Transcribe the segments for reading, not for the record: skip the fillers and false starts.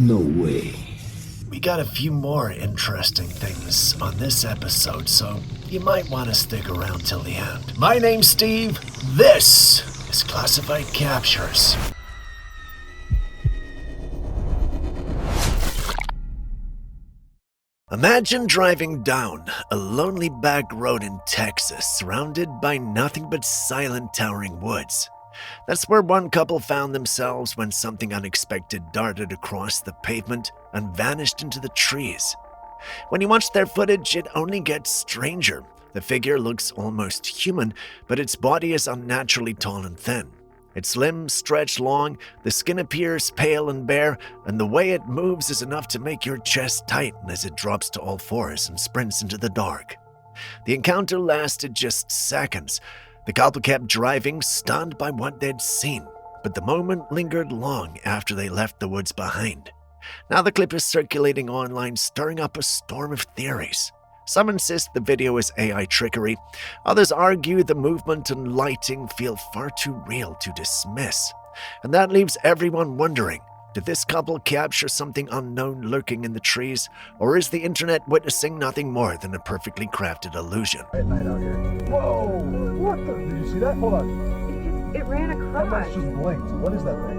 No way. We got a few more interesting things on this episode, so you might want to stick around till the end. My name's Steve. This is Classified Captures. Imagine driving down a lonely back road in Texas, surrounded by nothing but silent, towering woods. That's where one couple found themselves when something unexpected darted across the pavement and vanished into the trees. When you watch their footage, it only gets stranger. The figure looks almost human, but its body is unnaturally tall and thin. Its limbs stretch long, the skin appears pale and bare, and the way it moves is enough to make your chest tighten as it drops to all fours and sprints into the dark. The encounter lasted just seconds. The couple kept driving, stunned by what they'd seen, but the moment lingered long after they left the woods behind. Now the clip is circulating online, stirring up a storm of theories. Some insist the video is AI trickery. Others argue the movement and lighting feel far too real to dismiss. And that leaves everyone wondering, did this couple capture something unknown lurking in the trees? Or is the internet witnessing nothing more than a perfectly crafted illusion? At night out here. Whoa! What the? Did you see that? Hold on. It ran across. That just blinked. What is that thing?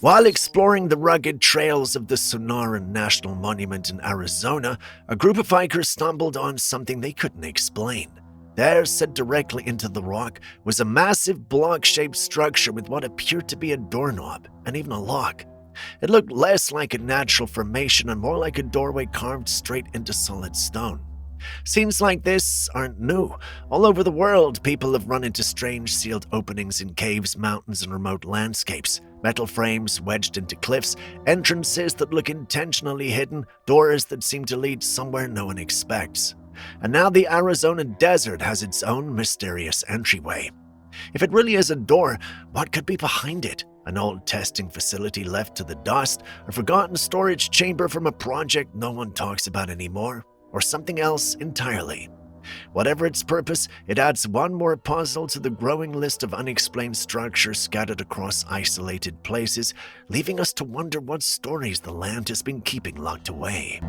While exploring the rugged trails of the Sonoran National Monument in Arizona, a group of hikers stumbled on something they couldn't explain. There, set directly into the rock, was a massive block-shaped structure with what appeared to be a doorknob and even a lock. It looked less like a natural formation and more like a doorway carved straight into solid stone. Scenes like this aren't new. All over the world, people have run into strange sealed openings in caves, mountains, and remote landscapes. Metal frames wedged into cliffs, entrances that look intentionally hidden, doors that seem to lead somewhere no one expects. And now the Arizona desert has its own mysterious entryway. If it really is a door, what could be behind it? An old testing facility left to the dust, a forgotten storage chamber from a project no one talks about anymore? Or something else entirely. Whatever its purpose, it adds one more puzzle to the growing list of unexplained structures scattered across isolated places, leaving us to wonder what stories the land has been keeping locked away.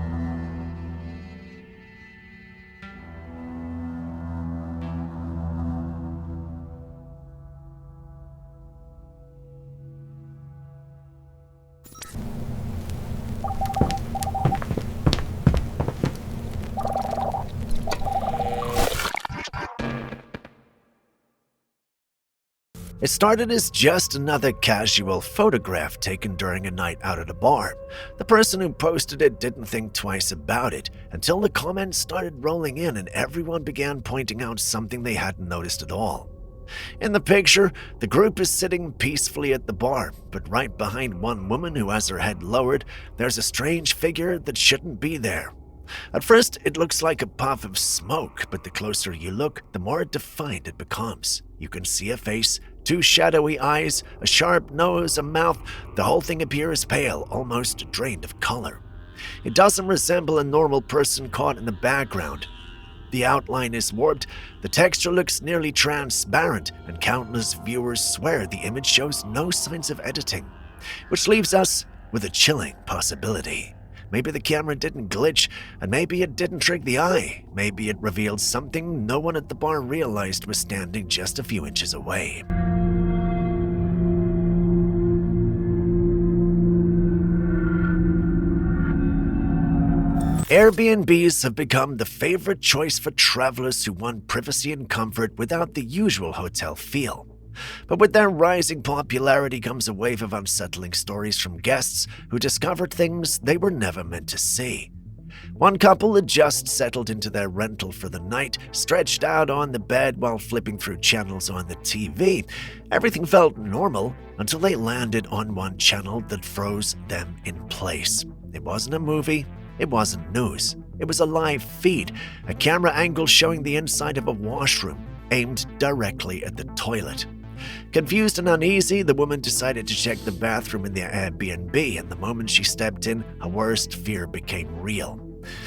It started as just another casual photograph taken during a night out at a bar. The person who posted it didn't think twice about it until the comments started rolling in and everyone began pointing out something they hadn't noticed at all. In the picture, the group is sitting peacefully at the bar, but right behind one woman who has her head lowered, there's a strange figure that shouldn't be there. At first, it looks like a puff of smoke, but the closer you look, the more defined it becomes. You can see a face, two shadowy eyes, a sharp nose, a mouth. The whole thing appears pale, almost drained of color. It doesn't resemble a normal person caught in the background. The outline is warped, the texture looks nearly transparent, and countless viewers swear the image shows no signs of editing, which leaves us with a chilling possibility. Maybe the camera didn't glitch, and maybe it didn't trick the eye. Maybe it revealed something no one at the bar realized was standing just a few inches away. Airbnbs have become the favorite choice for travelers who want privacy and comfort without the usual hotel feel. But with their rising popularity comes a wave of unsettling stories from guests who discovered things they were never meant to see. One couple had just settled into their rental for the night, stretched out on the bed while flipping through channels on the TV. Everything felt normal until they landed on one channel that froze them in place. It wasn't a movie, it wasn't news. It was a live feed, a camera angle showing the inside of a washroom, aimed directly at the toilet. Confused and uneasy, the woman decided to check the bathroom in the Airbnb, and the moment she stepped in, her worst fear became real.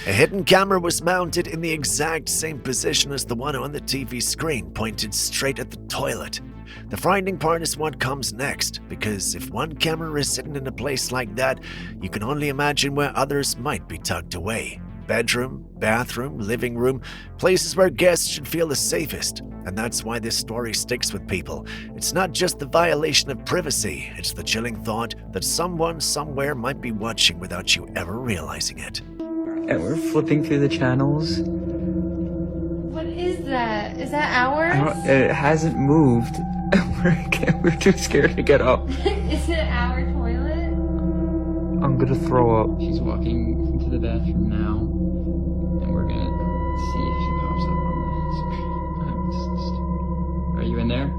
A hidden camera was mounted in the exact same position as the one on the TV screen, pointed straight at the toilet. The frightening part is what comes next, because if one camera is sitting in a place like that, you can only imagine where others might be tucked away. Bedroom, bathroom, living room, places where guests should feel the safest. And that's why this story sticks with people. It's not just the violation of privacy, it's the chilling thought that someone somewhere might be watching without you ever realizing it. And we're flipping through the channels. What is that? Is that ours? It hasn't moved. We're too scared to get up. Is it our toilet? I'm gonna throw up. She's walking into the bathroom now, and we're gonna see if she pops up on the screen. Are you in there?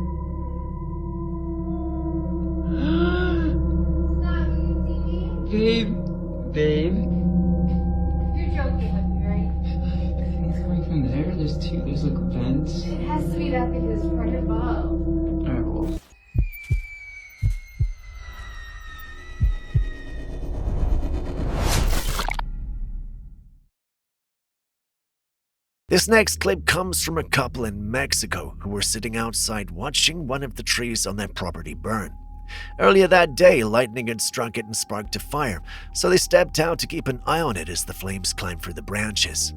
Stop, Babe. you're joking with me, right? It's coming from there. There's like vents. It has to be that because it's right above. Alright, well. This next clip comes from a couple in Mexico who were sitting outside watching one of the trees on their property burn. Earlier that day, lightning had struck it and sparked a fire, so they stepped out to keep an eye on it as the flames climbed through the branches.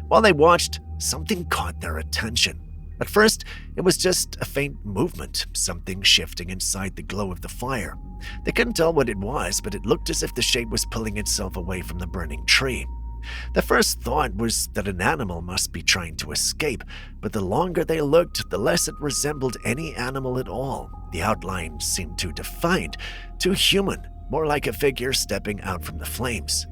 While they watched, something caught their attention. At first, it was just a faint movement, something shifting inside the glow of the fire. They couldn't tell what it was, but it looked as if the shape was pulling itself away from the burning tree. The first thought was that an animal must be trying to escape, but the longer they looked, the less it resembled any animal at all. The outline seemed too defined, too human, more like a figure stepping out from the flames.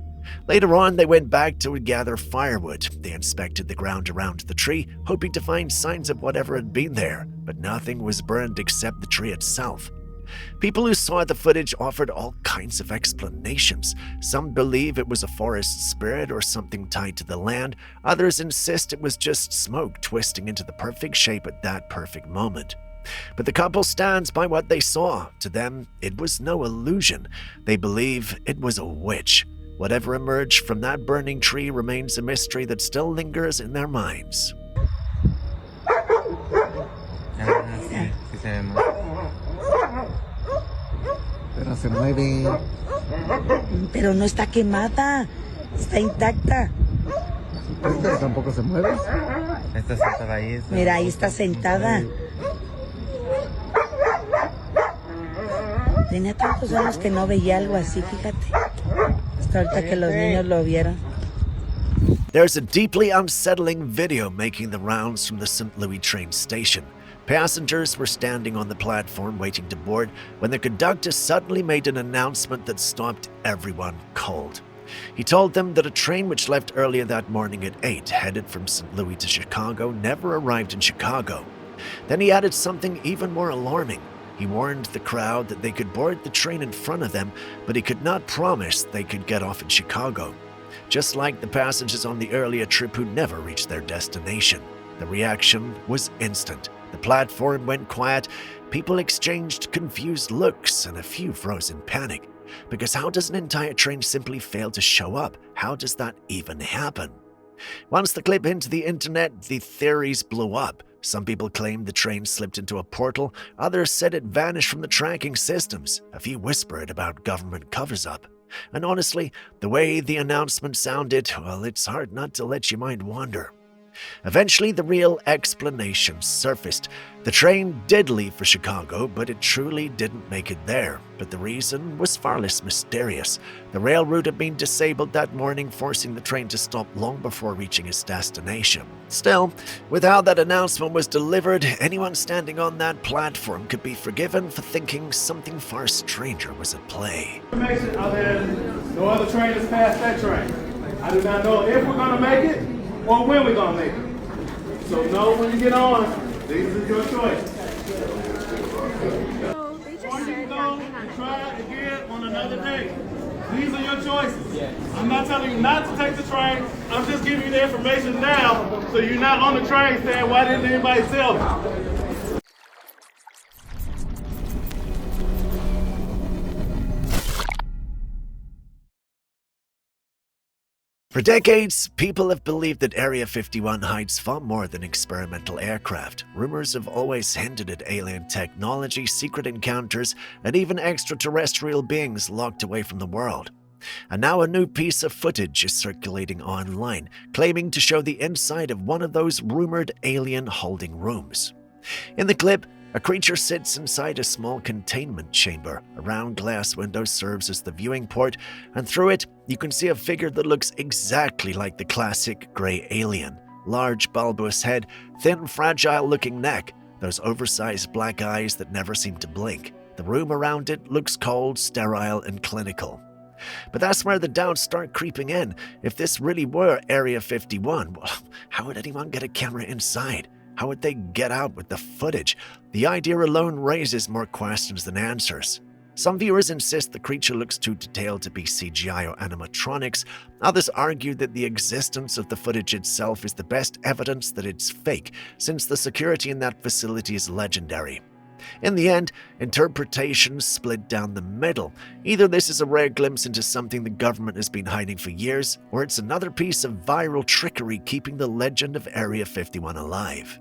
Later on, they went back to gather firewood. They inspected the ground around the tree, hoping to find signs of whatever had been there, but nothing was burned except the tree itself. People who saw the footage offered all kinds of explanations. Some believe it was a forest spirit or something tied to the land. Others insist it was just smoke twisting into the perfect shape at that perfect moment. But the couple stands by what they saw. To them, it was no illusion. They believe it was a witch. Whatever emerged from that burning tree remains a mystery that still lingers in their minds. Pero se mueve. Pero no está quemada, está intacta. Esta tampoco se mueve. Está sentada ahí. Mira, ahí está sentada. Tenía tantos años que no veía algo así, fíjate. Hasta ahorita que los niños lo vieron. There's a deeply unsettling video making the rounds from the St. Louis train station. Passengers were standing on the platform waiting to board when the conductor suddenly made an announcement that stopped everyone cold. He told them that a train which left earlier that morning at 8, headed from St. Louis to Chicago, never arrived in Chicago. Then he added something even more alarming. He warned the crowd that they could board the train in front of them, but he could not promise they could get off in Chicago. Just like the passengers on the earlier trip who never reached their destination. The reaction was instant. The platform went quiet, people exchanged confused looks, and a few froze in panic. Because how does an entire train simply fail to show up? How does that even happen? Once the clip hit the internet, the theories blew up. Some people claimed the train slipped into a portal, others said it vanished from the tracking systems. A few whispered about government covers-up. And honestly, the way the announcement sounded, well, it's hard not to let your mind wander. Eventually, the real explanation surfaced. The train did leave for Chicago, but it truly didn't make it there. But the reason was far less mysterious. The rail route had been disabled that morning, forcing the train to stop long before reaching its destination. Still, with how that announcement was delivered, anyone standing on that platform could be forgiven for thinking something far stranger was at play. Information other than no other train has passed that train. I do not know if we're going to make it or when we're going to make it. So know when you get on, these are your choices. Or you can go and try it again on another day. These are your choices. I'm not telling you not to take the train. I'm just giving you the information now so you're not on the train saying, why didn't anybody tell me? For decades, people have believed that Area 51 hides far more than experimental aircraft. Rumors have always hinted at alien technology, secret encounters, and even extraterrestrial beings locked away from the world. And now a new piece of footage is circulating online, claiming to show the inside of one of those rumored alien holding rooms. In the clip, a creature sits inside a small containment chamber. A round glass window serves as the viewing port, and through it, you can see a figure that looks exactly like the classic grey alien. Large, bulbous head, thin, fragile-looking neck, those oversized black eyes that never seem to blink. The room around it looks cold, sterile, and clinical. But that's where the doubts start creeping in. If this really were Area 51, well, how would anyone get a camera inside? How would they get out with the footage? The idea alone raises more questions than answers. Some viewers insist the creature looks too detailed to be CGI or animatronics. Others argue that the existence of the footage itself is the best evidence that it's fake, since the security in that facility is legendary. In the end, interpretations split down the middle. Either this is a rare glimpse into something the government has been hiding for years, or it's another piece of viral trickery keeping the legend of Area 51 alive.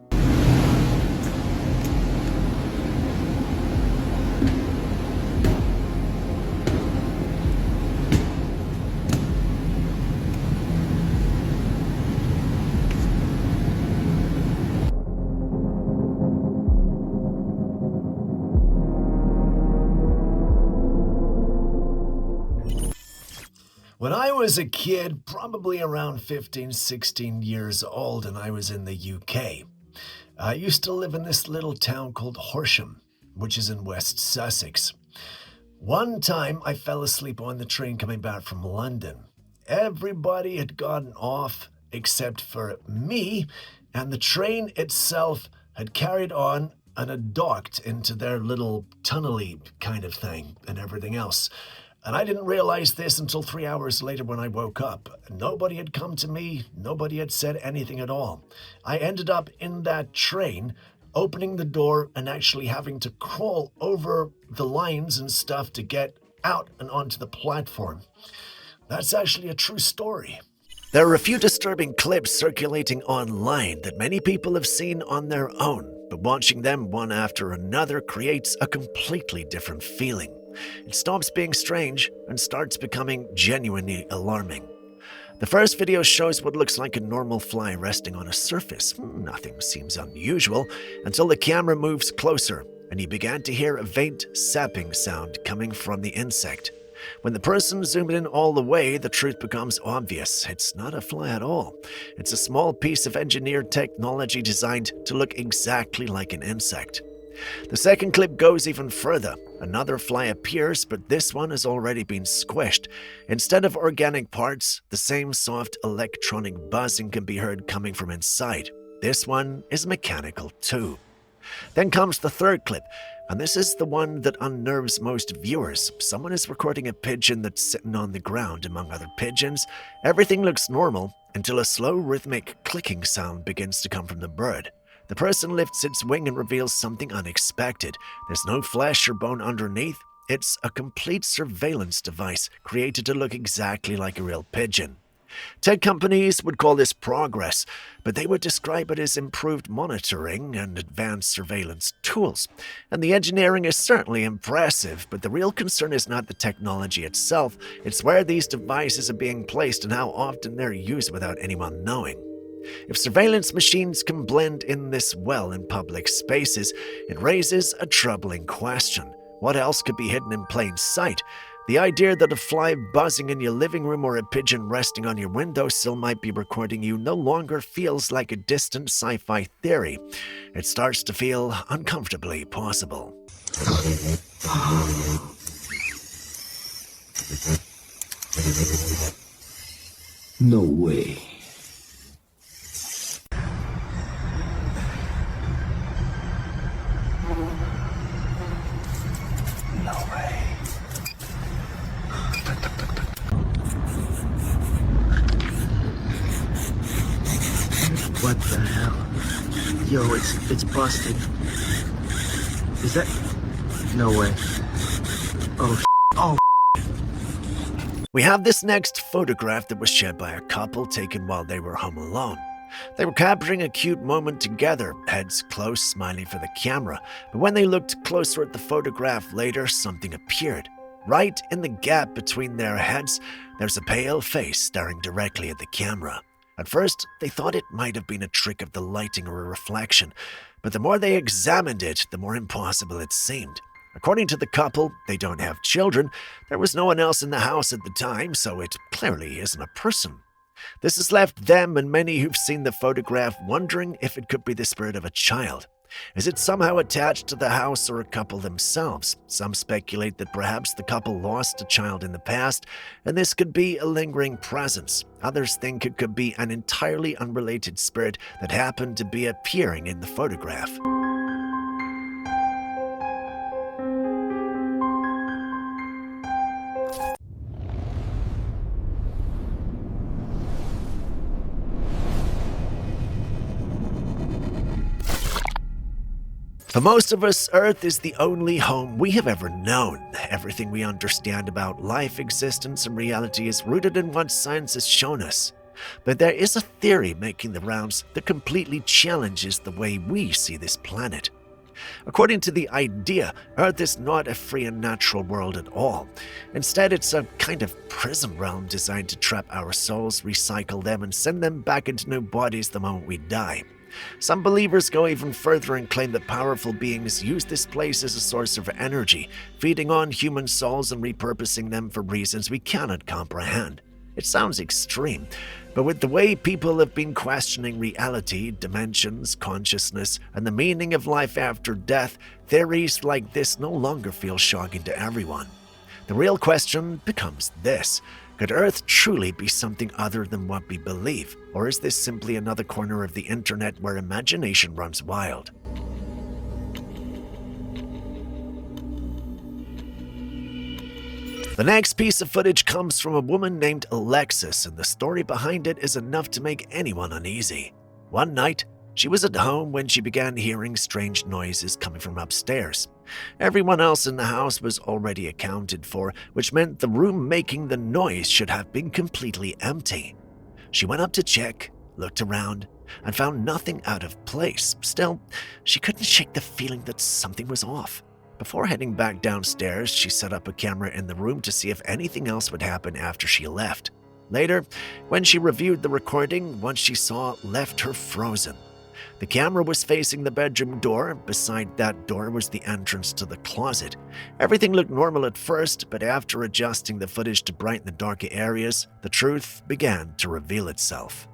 When I was a kid, probably around 15, 16 years old, and I was in the UK, I used to live in this little town called Horsham, which is in West Sussex. One time, I fell asleep on the train coming back from London. Everybody had gotten off except for me, and the train itself had carried on and had docked into their little tunnely kind of thing and everything else. And I didn't realize this until 3 hours later when I woke up. Nobody had come to me. Nobody had said anything at all. I ended up in that train, opening the door and actually having to crawl over the lines and stuff to get out and onto the platform. That's actually a true story. There are a few disturbing clips circulating online that many people have seen on their own, but watching them one after another creates a completely different feeling. It stops being strange and starts becoming genuinely alarming. The first video shows what looks like a normal fly resting on a surface. Nothing seems unusual until the camera moves closer and you began to hear a faint sapping sound coming from the insect. When the person zoomed in all the way, the truth becomes obvious. It's not a fly at all. It's a small piece of engineered technology designed to look exactly like an insect. The second clip goes even further. Another fly appears, but this one has already been squished. Instead of organic parts, the same soft electronic buzzing can be heard coming from inside. This one is mechanical too. Then comes the third clip, and this is the one that unnerves most viewers. Someone is recording a pigeon that's sitting on the ground among other pigeons. Everything looks normal until a slow rhythmic clicking sound begins to come from the bird. The person lifts its wing and reveals something unexpected. There's no flesh or bone underneath. It's a complete surveillance device created to look exactly like a real pigeon. Tech companies would call this progress, but they would describe it as improved monitoring and advanced surveillance tools. And the engineering is certainly impressive, but the real concern is not the technology itself. It's where these devices are being placed and how often they're used without anyone knowing. If surveillance machines can blend in this well in public spaces, it raises a troubling question. What else could be hidden in plain sight? The idea that a fly buzzing in your living room or a pigeon resting on your windowsill might be recording you no longer feels like a distant sci-fi theory. It starts to feel uncomfortably possible. No way. What the hell? Yo, it's busted. Is that? No way. Oh, We have this next photograph that was shared by a couple taken while they were home alone. They were capturing a cute moment together, heads close, smiling for the camera, but when they looked closer at the photograph later, something appeared. Right in the gap between their heads, there's a pale face staring directly at the camera. At first, they thought it might have been a trick of the lighting or a reflection, but the more they examined it, the more impossible it seemed. According to the couple, they don't have children, there was no one else in the house at the time, so it clearly isn't a person. This has left them and many who've seen the photograph wondering if it could be the spirit of a child. Is it somehow attached to the house or a couple themselves? Some speculate that perhaps the couple lost a child in the past, and this could be a lingering presence. Others think it could be an entirely unrelated spirit that happened to be appearing in the photograph. For most of us, Earth is the only home we have ever known. Everything we understand about life, existence, and reality is rooted in what science has shown us. But there is a theory making the rounds that completely challenges the way we see this planet. According to the idea, Earth is not a free and natural world at all. Instead, it's a kind of prison realm designed to trap our souls, recycle them, and send them back into new bodies the moment we die. Some believers go even further and claim that powerful beings use this place as a source of energy, feeding on human souls and repurposing them for reasons we cannot comprehend. It sounds extreme, but with the way people have been questioning reality, dimensions, consciousness, and the meaning of life after death, theories like this no longer feel shocking to everyone. The real question becomes this: could Earth truly be something other than what we believe, or is this simply another corner of the internet where imagination runs wild? The next piece of footage comes from a woman named Alexis, and the story behind it is enough to make anyone uneasy. One night, she was at home when she began hearing strange noises coming from upstairs. Everyone else in the house was already accounted for, which meant the room making the noise should have been completely empty. She went up to check, looked around, and found nothing out of place. Still, she couldn't shake the feeling that something was off. Before heading back downstairs, she set up a camera in the room to see if anything else would happen after she left. Later, when she reviewed the recording, what she saw left her frozen. The camera was facing the bedroom door. Beside that door was the entrance to the closet. Everything looked normal at first, but after adjusting the footage to brighten the darker areas, the truth began to reveal itself.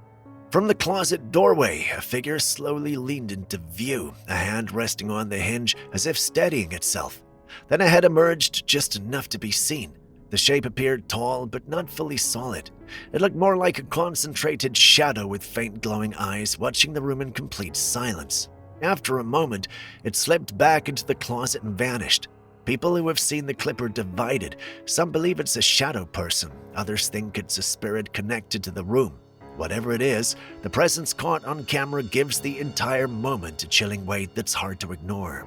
From the closet doorway, a figure slowly leaned into view, a hand resting on the hinge as if steadying itself. Then a head emerged just enough to be seen. The shape appeared tall, but not fully solid. It looked more like a concentrated shadow with faint glowing eyes, watching the room in complete silence. After a moment, it slipped back into the closet and vanished. People who have seen the clip are divided. Some believe it's a shadow person. Others think it's a spirit connected to the room. Whatever it is, the presence caught on camera gives the entire moment a chilling weight that's hard to ignore.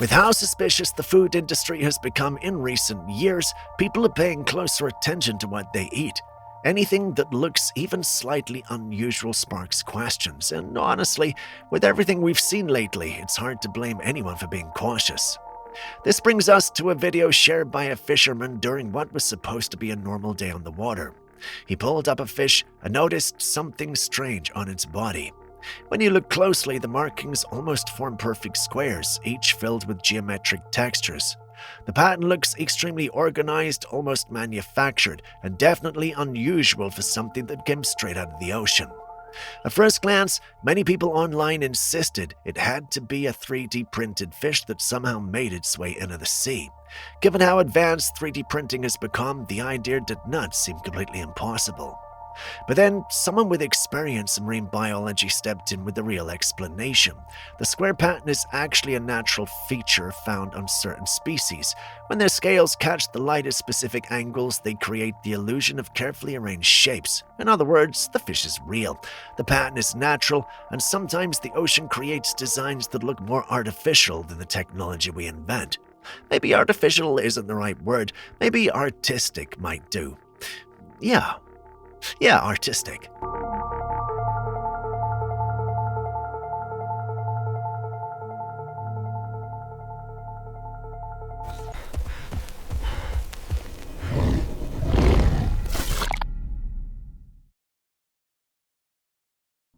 With how suspicious the food industry has become in recent years, people are paying closer attention to what they eat. Anything that looks even slightly unusual sparks questions, and honestly, with everything we've seen lately, it's hard to blame anyone for being cautious. This brings us to a video shared by a fisherman during what was supposed to be a normal day on the water. He pulled up a fish and noticed something strange on its body. When you look closely, the markings almost form perfect squares, each filled with geometric textures. The pattern looks extremely organized, almost manufactured, and definitely unusual for something that came straight out of the ocean. At first glance, many people online insisted it had to be a 3D printed fish that somehow made its way into the sea. Given how advanced 3D printing has become, the idea did not seem completely impossible. But then someone with experience in marine biology stepped in with the real explanation. The square pattern is actually a natural feature found on certain species. When their scales catch the light at specific angles, they create the illusion of carefully arranged shapes. In other words, the fish is real. The pattern is natural, and sometimes the ocean creates designs that look more artificial than the technology we invent. Maybe artificial isn't the right word. Maybe artistic might do. Yeah, artistic.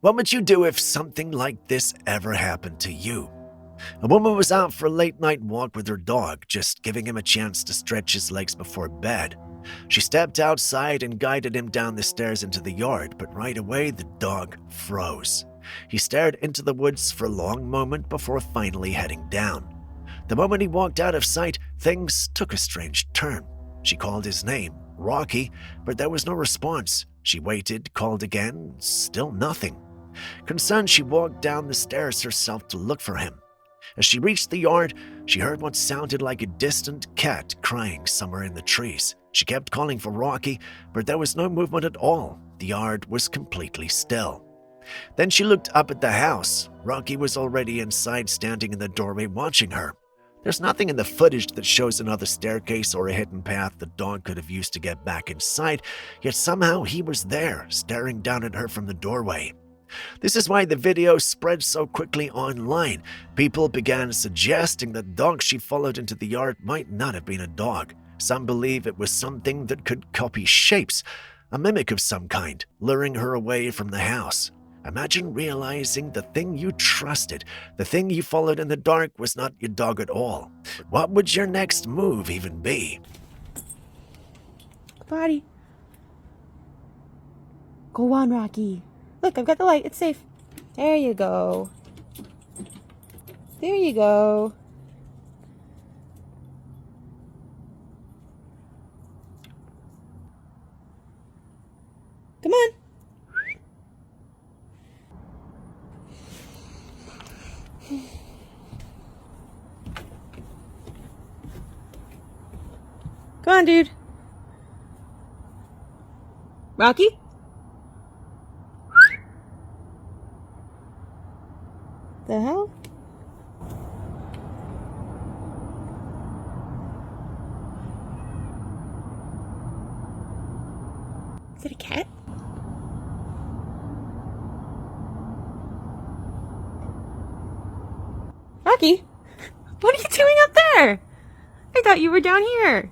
What would you do if something like this ever happened to you? A woman was out for a late-night walk with her dog, just giving him a chance to stretch his legs before bed. She stepped outside and guided him down the stairs into the yard, but right away the dog froze. He stared into the woods for a long moment before finally heading down. The moment he walked out of sight, things took a strange turn. She called his name, Rocky, but there was no response. She waited, called again, still nothing. Concerned, she walked down the stairs herself to look for him. As she reached the yard, she heard what sounded like a distant cat crying somewhere in the trees. She kept calling for Rocky, but there was no movement at all. The yard was completely still. Then she looked up at the house. Rocky was already inside, standing in the doorway watching her. There's nothing in the footage that shows another staircase or a hidden path the dog could have used to get back inside, yet somehow he was there, staring down at her from the doorway. This is why the video spread so quickly online. People began suggesting that the dog she followed into the yard might not have been a dog. Some believe it was something that could copy shapes, a mimic of some kind, luring her away from the house. Imagine realizing the thing you trusted, the thing you followed in the dark, was not your dog at all. What would your next move even be? Body. Go on, Rocky. Look, I've got the light. It's safe. There you go. There you go. Come on. Come on, dude. Rocky? The hell? Is it a cat? Rocky? What are you doing up there? I thought you were down here.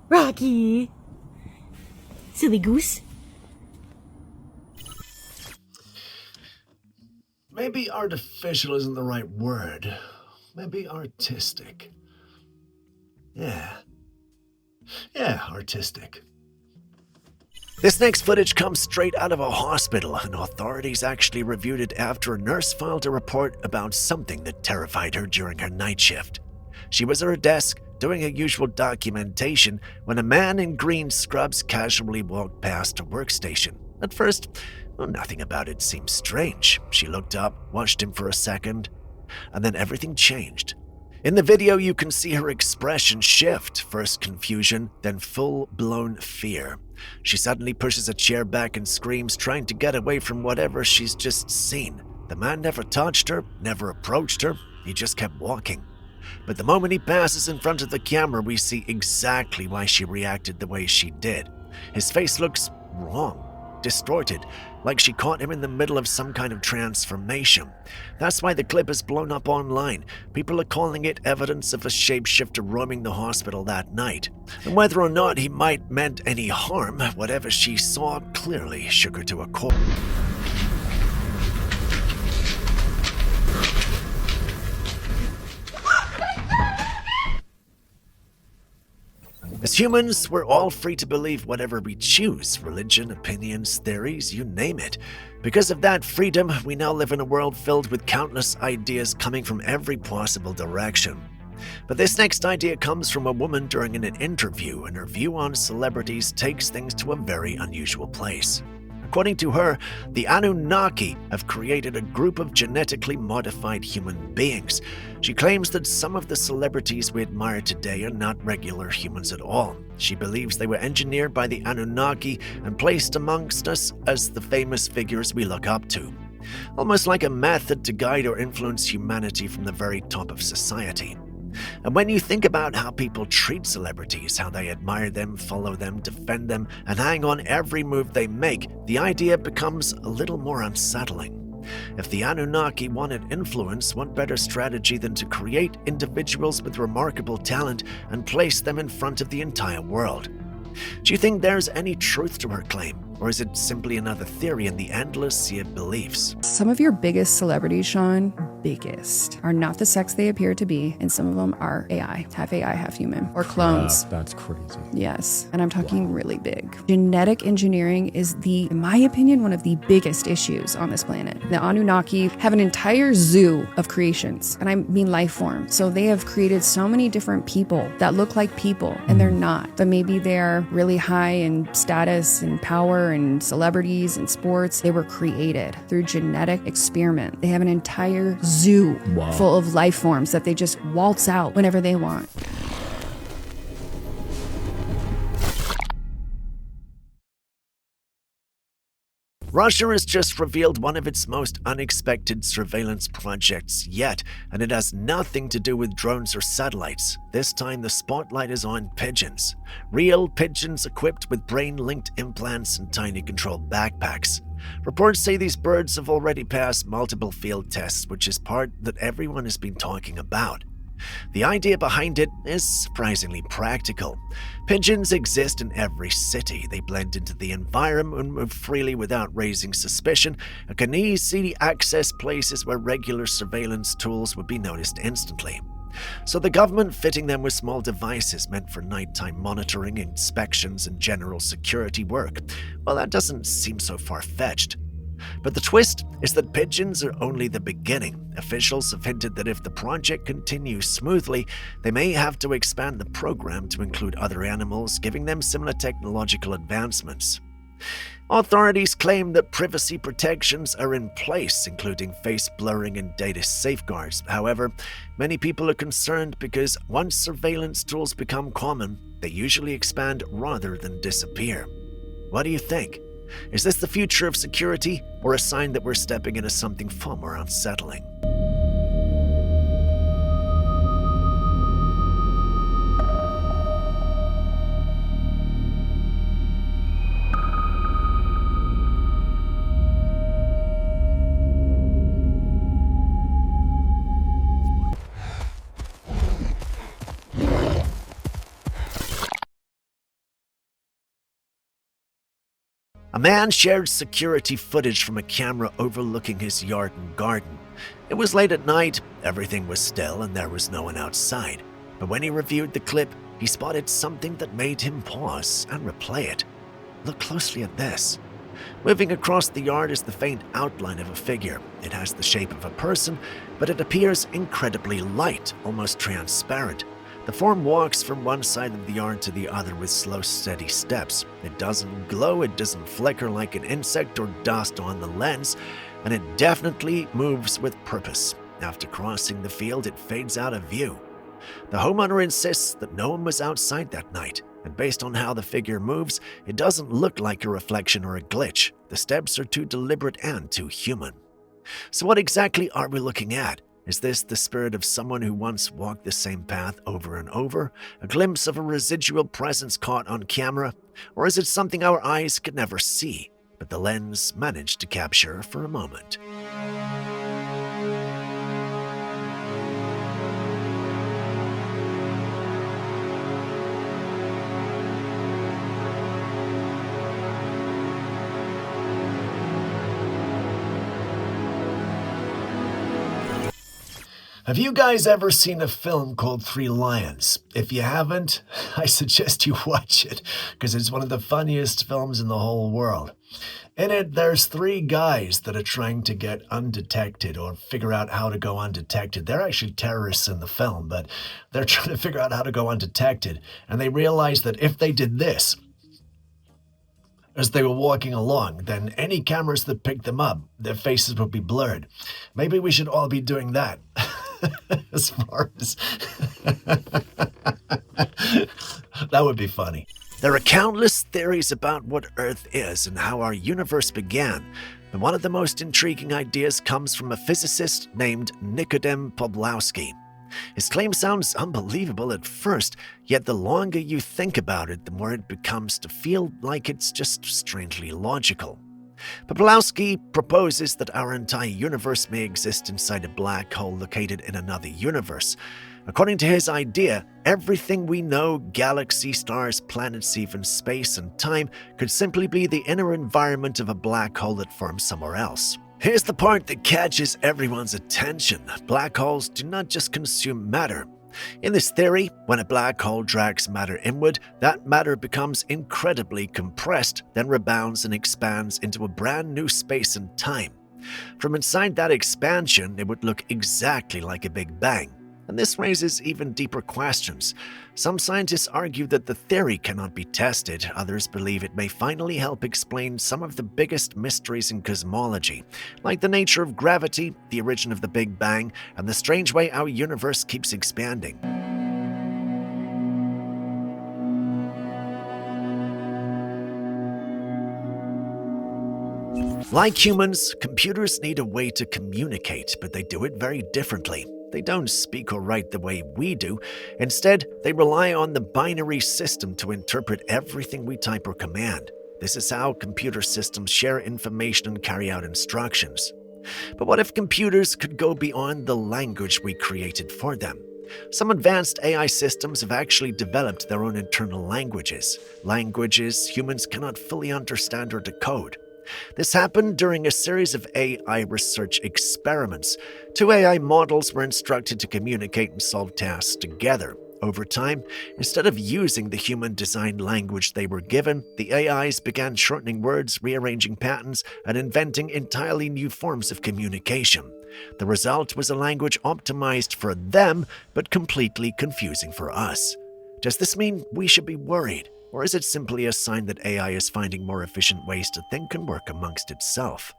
Rocky! Silly goose. Maybe artificial isn't the right word. Maybe artistic. Yeah, artistic. This next footage comes straight out of a hospital, and authorities actually reviewed it after a nurse filed a report about something that terrified her during her night shift. She was at her desk doing her usual documentation when a man in green scrubs casually walked past her workstation. At first, nothing about it seemed strange. She looked up, watched him for a second, and then everything changed. In the video, you can see her expression shift, first confusion, then full-blown fear. She suddenly pushes a chair back and screams, trying to get away from whatever she's just seen. The man never touched her, never approached her, he just kept walking. But the moment he passes in front of the camera, we see exactly why she reacted the way she did. His face looks wrong, distorted, like she caught him in the middle of some kind of transformation. That's why the clip is blown up online. People are calling it evidence of a shapeshifter roaming the hospital that night. And whether or not he might meant any harm, whatever she saw clearly shook her to a core. As humans, we're all free to believe whatever we choose, religion, opinions, theories, you name it. Because of that freedom, we now live in a world filled with countless ideas coming from every possible direction. But this next idea comes from a woman during an interview, and her view on celebrities takes things to a very unusual place. According to her, the Anunnaki have created a group of genetically modified human beings. She claims that some of the celebrities we admire today are not regular humans at all. She believes they were engineered by the Anunnaki and placed amongst us as the famous figures we look up to. Almost like a method to guide or influence humanity from the very top of society. And when you think about how people treat celebrities, how they admire them, follow them, defend them, and hang on every move they make, the idea becomes a little more unsettling. If the Anunnaki wanted influence, what better strategy than to create individuals with remarkable talent and place them in front of the entire world? Do you think there's any truth to her claim? Or is it simply another theory in the endless sea of beliefs? Some of your biggest celebrities, Sean, are not the sex they appear to be, and some of them are AI, half human, or clones. That's crazy. Yes, and I'm talking really big. Genetic engineering is in my opinion, one of the biggest issues on this planet. The Anunnaki have an entire zoo of creations, and I mean life forms. So they have created so many different people that look like people, and they're not. But maybe they're really high in status and power and celebrities and sports. They were created through genetic experiment. They have an entire zoo full of life forms that they just waltz out whenever they want. Russia has just revealed one of its most unexpected surveillance projects yet, and it has nothing to do with drones or satellites. This time the spotlight is on pigeons. Real pigeons equipped with brain-linked implants and tiny controlled backpacks. Reports say these birds have already passed multiple field tests, which is part that everyone has been talking about. The idea behind it is surprisingly practical. Pigeons exist in every city. They blend into the environment and move freely without raising suspicion, and can easily access places where regular surveillance tools would be noticed instantly. So the government fitting them with small devices meant for nighttime monitoring, inspections, and general security work, well, that doesn't seem so far-fetched. But the twist is that pigeons are only the beginning. Officials have hinted that if the project continues smoothly, they may have to expand the program to include other animals, giving them similar technological advancements. Authorities claim that privacy protections are in place, including face blurring and data safeguards. However, many people are concerned because once surveillance tools become common, they usually expand rather than disappear. What do you think? Is this the future of security, or a sign that we're stepping into something far more unsettling? A man shared security footage from a camera overlooking his yard and garden. It was late at night, everything was still, and there was no one outside. But when he reviewed the clip, he spotted something that made him pause and replay it. Look closely at this. Moving across the yard is the faint outline of a figure. It has the shape of a person, but it appears incredibly light, almost transparent. The form walks from one side of the yard to the other with slow, steady steps. It doesn't glow, it doesn't flicker like an insect or dust on the lens, and it definitely moves with purpose. After crossing the field, it fades out of view. The homeowner insists that no one was outside that night, and based on how the figure moves, it doesn't look like a reflection or a glitch. The steps are too deliberate and too human. So what exactly are we looking at? Is this the spirit of someone who once walked the same path over and over? A glimpse of a residual presence caught on camera? Or is it something our eyes could never see, but the lens managed to capture for a moment? Have you guys ever seen a film called Three Lions? If you haven't, I suggest you watch it, because it's one of the funniest films in the whole world. In it, there's three guys that are trying to get undetected or figure out how to go undetected. They're actually terrorists in the film, but they're trying to figure out how to go undetected. And they realize that if they did this, as they were walking along, then any cameras that picked them up, their faces would be blurred. Maybe we should all be doing that. As far as... That would be funny. There are countless theories about what Earth is and how our universe began, but one of the most intriguing ideas comes from a physicist named Nikodem Poblowski. His claim sounds unbelievable at first, yet the longer you think about it, the more it becomes to feel like it's just strangely logical. Poblowski proposes that our entire universe may exist inside a black hole located in another universe. According to his idea, everything we know, galaxies, stars, planets, even space and time, could simply be the inner environment of a black hole that forms somewhere else. Here's the part that catches everyone's attention. Black holes do not just consume matter. In this theory, when a black hole drags matter inward, that matter becomes incredibly compressed, then rebounds and expands into a brand new space and time. From inside that expansion, it would look exactly like a Big Bang. And this raises even deeper questions. Some scientists argue that the theory cannot be tested. Others believe it may finally help explain some of the biggest mysteries in cosmology, like the nature of gravity, the origin of the Big Bang, and the strange way our universe keeps expanding. Like humans, computers need a way to communicate, but they do it very differently. They don't speak or write the way we do. Instead, they rely on the binary system to interpret everything we type or command. This is how computer systems share information and carry out instructions. But what if computers could go beyond the language we created for them? Some advanced AI systems have actually developed their own internal languages humans cannot fully understand or decode. This happened during a series of AI research experiments. Two AI models were instructed to communicate and solve tasks together. Over time, instead of using the human-designed language they were given, the AIs began shortening words, rearranging patterns, and inventing entirely new forms of communication. The result was a language optimized for them, but completely confusing for us. Does this mean we should be worried? Or is it simply a sign that AI is finding more efficient ways to think and work amongst itself?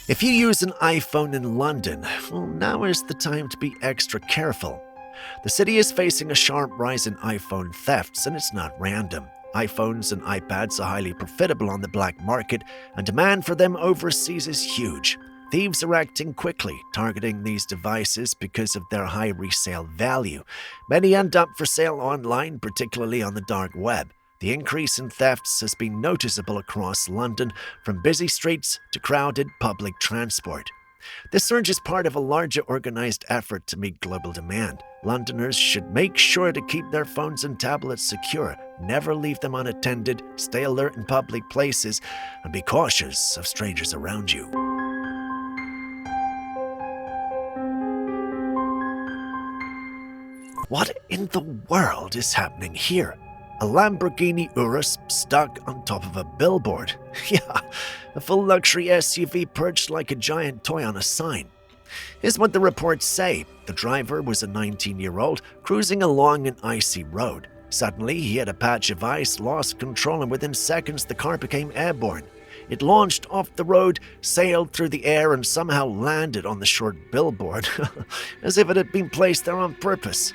If you use an iPhone in London, well, now is the time to be extra careful. The city is facing a sharp rise in iPhone thefts, and it's not random. iPhones and iPads are highly profitable on the black market, and demand for them overseas is huge. Thieves are acting quickly, targeting these devices because of their high resale value. Many end up for sale online, particularly on the dark web. The increase in thefts has been noticeable across London, from busy streets to crowded public transport. This surge is part of a larger organized effort to meet global demand. Londoners should make sure to keep their phones and tablets secure, never leave them unattended, stay alert in public places, and be cautious of strangers around you. What in the world is happening here? A Lamborghini Urus stuck on top of a billboard. Yeah, a full luxury SUV perched like a giant toy on a sign. Here's what the reports say. The driver was a 19-year-old cruising along an icy road. Suddenly, he hit a patch of ice, lost control, and within seconds, the car became airborne. It launched off the road, sailed through the air, and somehow landed on the short billboard, as if it had been placed there on purpose.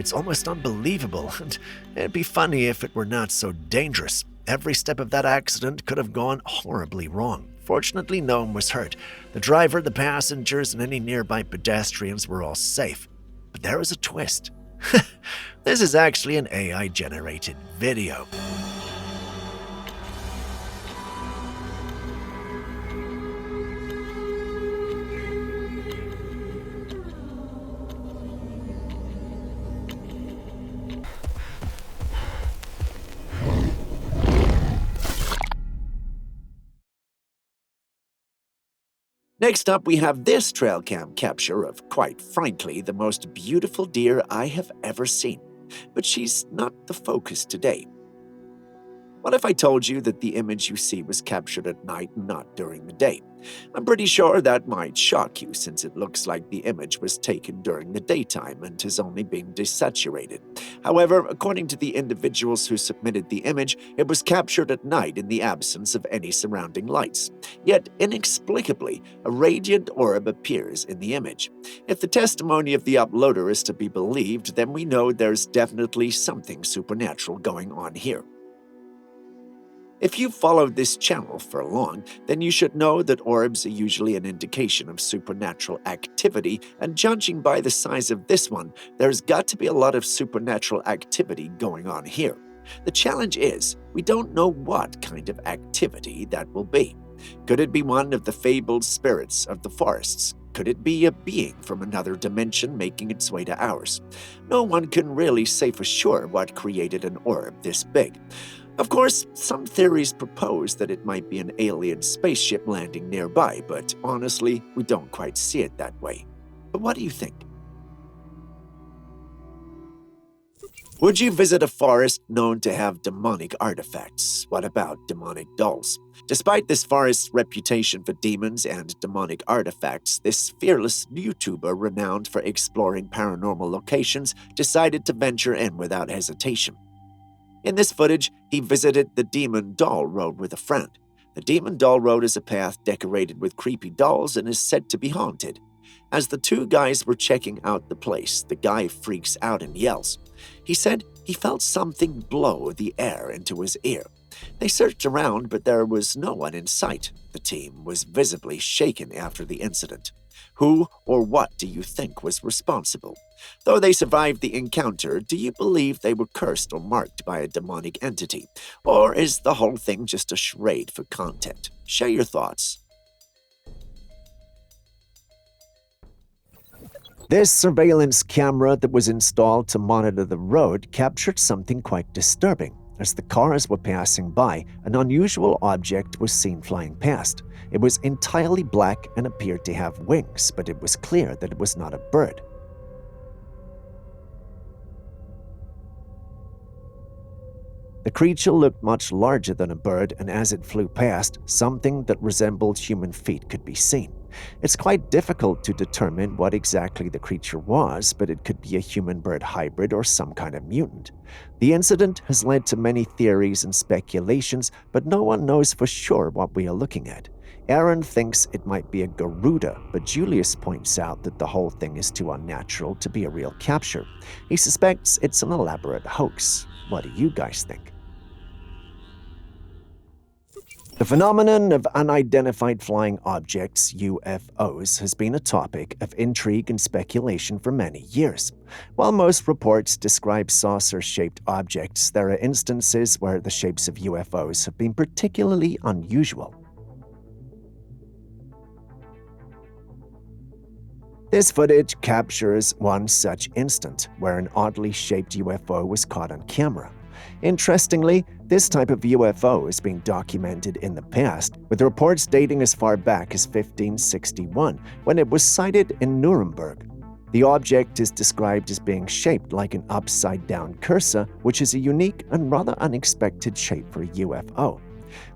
It's almost unbelievable, and it'd be funny if it were not so dangerous. Every step of that accident could have gone horribly wrong. Fortunately, no one was hurt. The driver, the passengers, and any nearby pedestrians were all safe. But there was a twist. This is actually an AI-generated video. Next up, we have this Trailcam capture of, quite frankly, the most beautiful deer I have ever seen. But she's not the focus today. What if I told you that the image you see was captured at night and not during the day? I'm pretty sure that might shock you, since it looks like the image was taken during the daytime and has only been desaturated. However, according to the individuals who submitted the image, it was captured at night in the absence of any surrounding lights. Yet, inexplicably, a radiant orb appears in the image. If the testimony of the uploader is to be believed, then we know there's definitely something supernatural going on here. If you've followed this channel for long, then you should know that orbs are usually an indication of supernatural activity, and judging by the size of this one, there's got to be a lot of supernatural activity going on here. The challenge is, we don't know what kind of activity that will be. Could it be one of the fabled spirits of the forests? Could it be a being from another dimension making its way to ours? No one can really say for sure what created an orb this big. Of course, some theories propose that it might be an alien spaceship landing nearby, but honestly, we don't quite see it that way. But what do you think? Would you visit a forest known to have demonic artifacts? What about demonic dolls? Despite this forest's reputation for demons and demonic artifacts, this fearless YouTuber renowned for exploring paranormal locations decided to venture in without hesitation. In this footage, he visited the Demon Doll Road with a friend. The Demon Doll Road is a path decorated with creepy dolls and is said to be haunted. As the two guys were checking out the place, the guy freaks out and yells. He said he felt something blow the air into his ear. They searched around, but there was no one in sight. The team was visibly shaken after the incident. Who or what do you think was responsible? Though they survived the encounter, do you believe they were cursed or marked by a demonic entity? Or is the whole thing just a charade for content? Share your thoughts. This surveillance camera that was installed to monitor the road captured something quite disturbing. As the cars were passing by, an unusual object was seen flying past. It was entirely black and appeared to have wings, but it was clear that it was not a bird. The creature looked much larger than a bird, and as it flew past, something that resembled human feet could be seen. It's quite difficult to determine what exactly the creature was, but it could be a human-bird hybrid or some kind of mutant. The incident has led to many theories and speculations, but no one knows for sure what we are looking at. Aaron thinks it might be a Garuda, but Julius points out that the whole thing is too unnatural to be a real capture. He suspects it's an elaborate hoax. What do you guys think? The phenomenon of unidentified flying objects, UFOs, has been a topic of intrigue and speculation for many years. While most reports describe saucer-shaped objects, there are instances where the shapes of UFOs have been particularly unusual. This footage captures one such instant, where an oddly shaped UFO was caught on camera. Interestingly, this type of UFO has been documented in the past, with reports dating as far back as 1561, when it was sighted in Nuremberg. The object is described as being shaped like an upside-down cursor, which is a unique and rather unexpected shape for a UFO.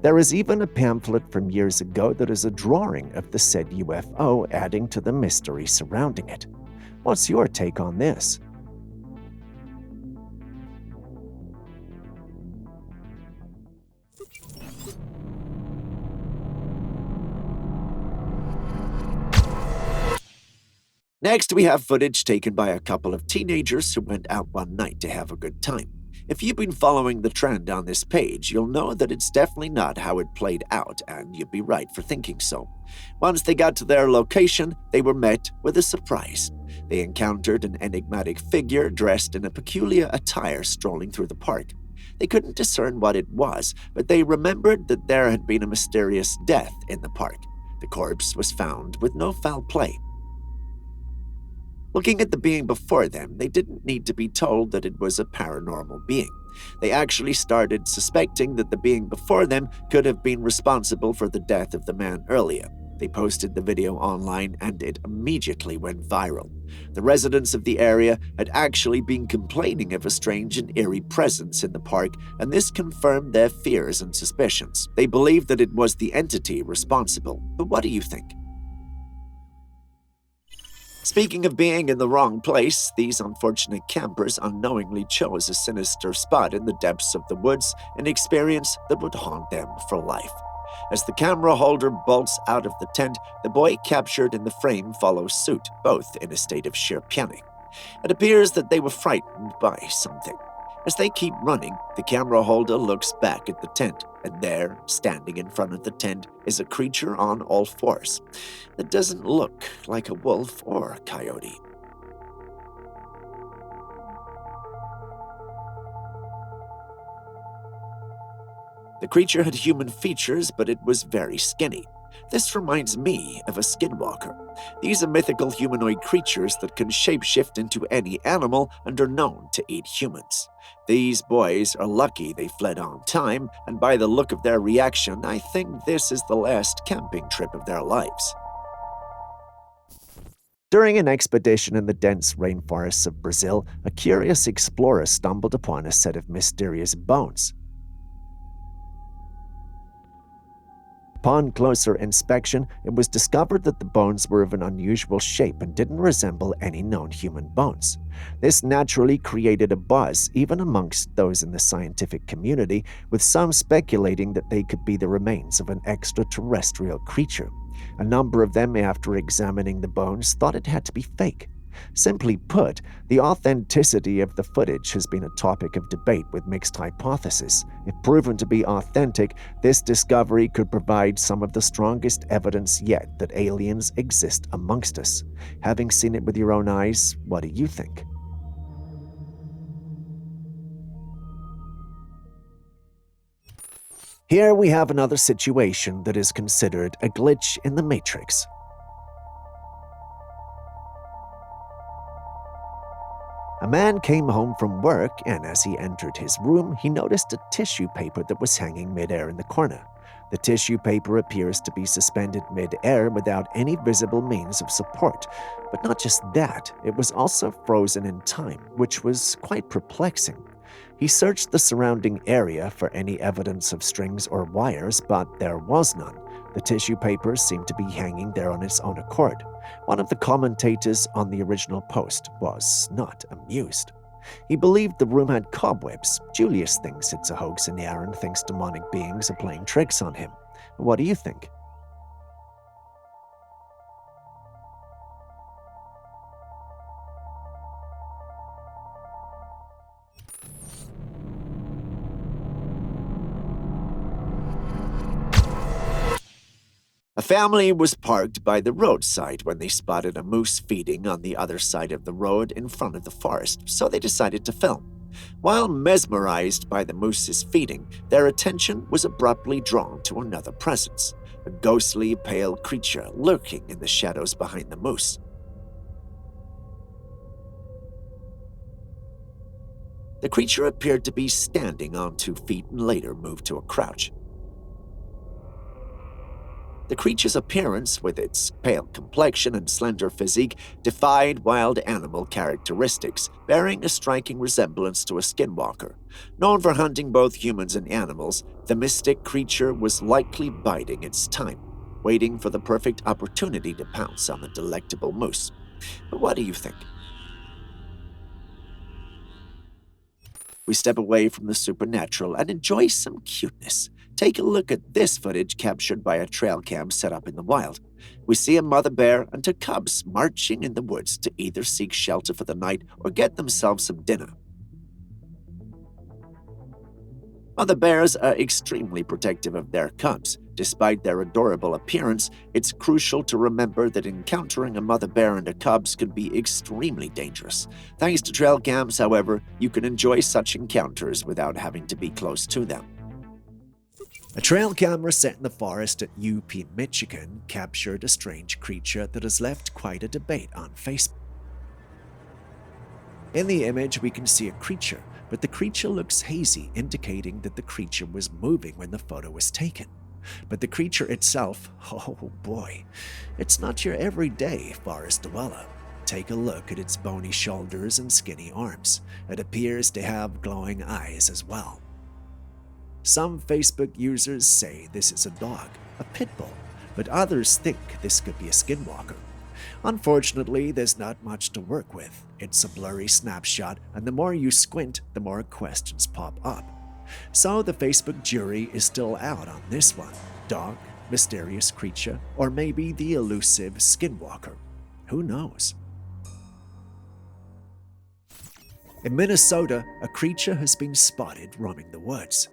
There is even a pamphlet from years ago that is a drawing of the said UFO, adding to the mystery surrounding it. What's your take on this? Next, we have footage taken by a couple of teenagers who went out one night to have a good time. If you've been following the trend on this page, you'll know that it's definitely not how it played out, and you'd be right for thinking so. Once they got to their location, they were met with a surprise. They encountered an enigmatic figure dressed in a peculiar attire strolling through the park. They couldn't discern what it was, but they remembered that there had been a mysterious death in the park. The corpse was found with no foul play. Looking at the being before them, they didn't need to be told that it was a paranormal being. They actually started suspecting that the being before them could have been responsible for the death of the man earlier. They posted the video online and it immediately went viral. The residents of the area had actually been complaining of a strange and eerie presence in the park, and this confirmed their fears and suspicions. They believed that it was the entity responsible. But what do you think? Speaking of being in the wrong place, these unfortunate campers unknowingly chose a sinister spot in the depths of the woods, an experience that would haunt them for life. As the camera holder bolts out of the tent, the boy captured in the frame follows suit, both in a state of sheer panic. It appears that they were frightened by something. As they keep running, the camera holder looks back at the tent, and there, standing in front of the tent, is a creature on all fours. That doesn't look like a wolf or a coyote. The creature had human features, but it was very skinny. This reminds me of a skinwalker. These are mythical humanoid creatures that can shapeshift into any animal and are known to eat humans. These boys are lucky they fled on time, and by the look of their reaction, I think this is the last camping trip of their lives. During an expedition in the dense rainforests of Brazil, a curious explorer stumbled upon a set of mysterious bones. Upon closer inspection, it was discovered that the bones were of an unusual shape and didn't resemble any known human bones. This naturally created a buzz, even amongst those in the scientific community, with some speculating that they could be the remains of an extraterrestrial creature. A number of them, after examining the bones, thought it had to be fake. Simply put, the authenticity of the footage has been a topic of debate with mixed hypotheses. If proven to be authentic, this discovery could provide some of the strongest evidence yet that aliens exist amongst us. Having seen it with your own eyes, what do you think? Here we have another situation that is considered a glitch in the Matrix. A man came home from work, and as he entered his room, he noticed a tissue paper that was hanging midair in the corner. The tissue paper appears to be suspended midair without any visible means of support. But not just that, it was also frozen in time, which was quite perplexing. He searched the surrounding area for any evidence of strings or wires, but there was none. The tissue paper seemed to be hanging there on its own accord. One of the commentators on the original post was not amused. He believed the room had cobwebs. Julius thinks it's a hoax, and Aaron thinks demonic beings are playing tricks on him. What do you think? A family was parked by the roadside when they spotted a moose feeding on the other side of the road in front of the forest, so they decided to film. While mesmerized by the moose's feeding, their attention was abruptly drawn to another presence, a ghostly, pale creature lurking in the shadows behind the moose. The creature appeared to be standing on 2 feet and later moved to a crouch. The creature's appearance, with its pale complexion and slender physique, defied wild animal characteristics, bearing a striking resemblance to a skinwalker. Known for hunting both humans and animals, the mystic creature was likely biding its time, waiting for the perfect opportunity to pounce on the delectable moose. But what do you think? We step away from the supernatural and enjoy some cuteness. Take a look at this footage captured by a Trailcam set up in the wild. We see a mother bear and her cubs marching in the woods to either seek shelter for the night or get themselves some dinner. Mother bears are extremely protective of their cubs. Despite their adorable appearance, it's crucial to remember that encountering a mother bear and her cubs can be extremely dangerous. Thanks to Trailcams, however, you can enjoy such encounters without having to be close to them. A trail camera set in the forest at UP, Michigan, captured a strange creature that has left quite a debate on Facebook. In the image, we can see a creature, but the creature looks hazy, indicating that the creature was moving when the photo was taken. But the creature itself, oh boy, it's not your everyday forest dweller. Take a look at its bony shoulders and skinny arms. It appears to have glowing eyes as well. Some Facebook users say this is a dog, a pit bull, but others think this could be a skinwalker. Unfortunately, there's not much to work with. It's a blurry snapshot, and the more you squint, the more questions pop up. So the Facebook jury is still out on this one. Dog, mysterious creature, or maybe the elusive skinwalker. Who knows? In Minnesota, a creature has been spotted roaming the woods.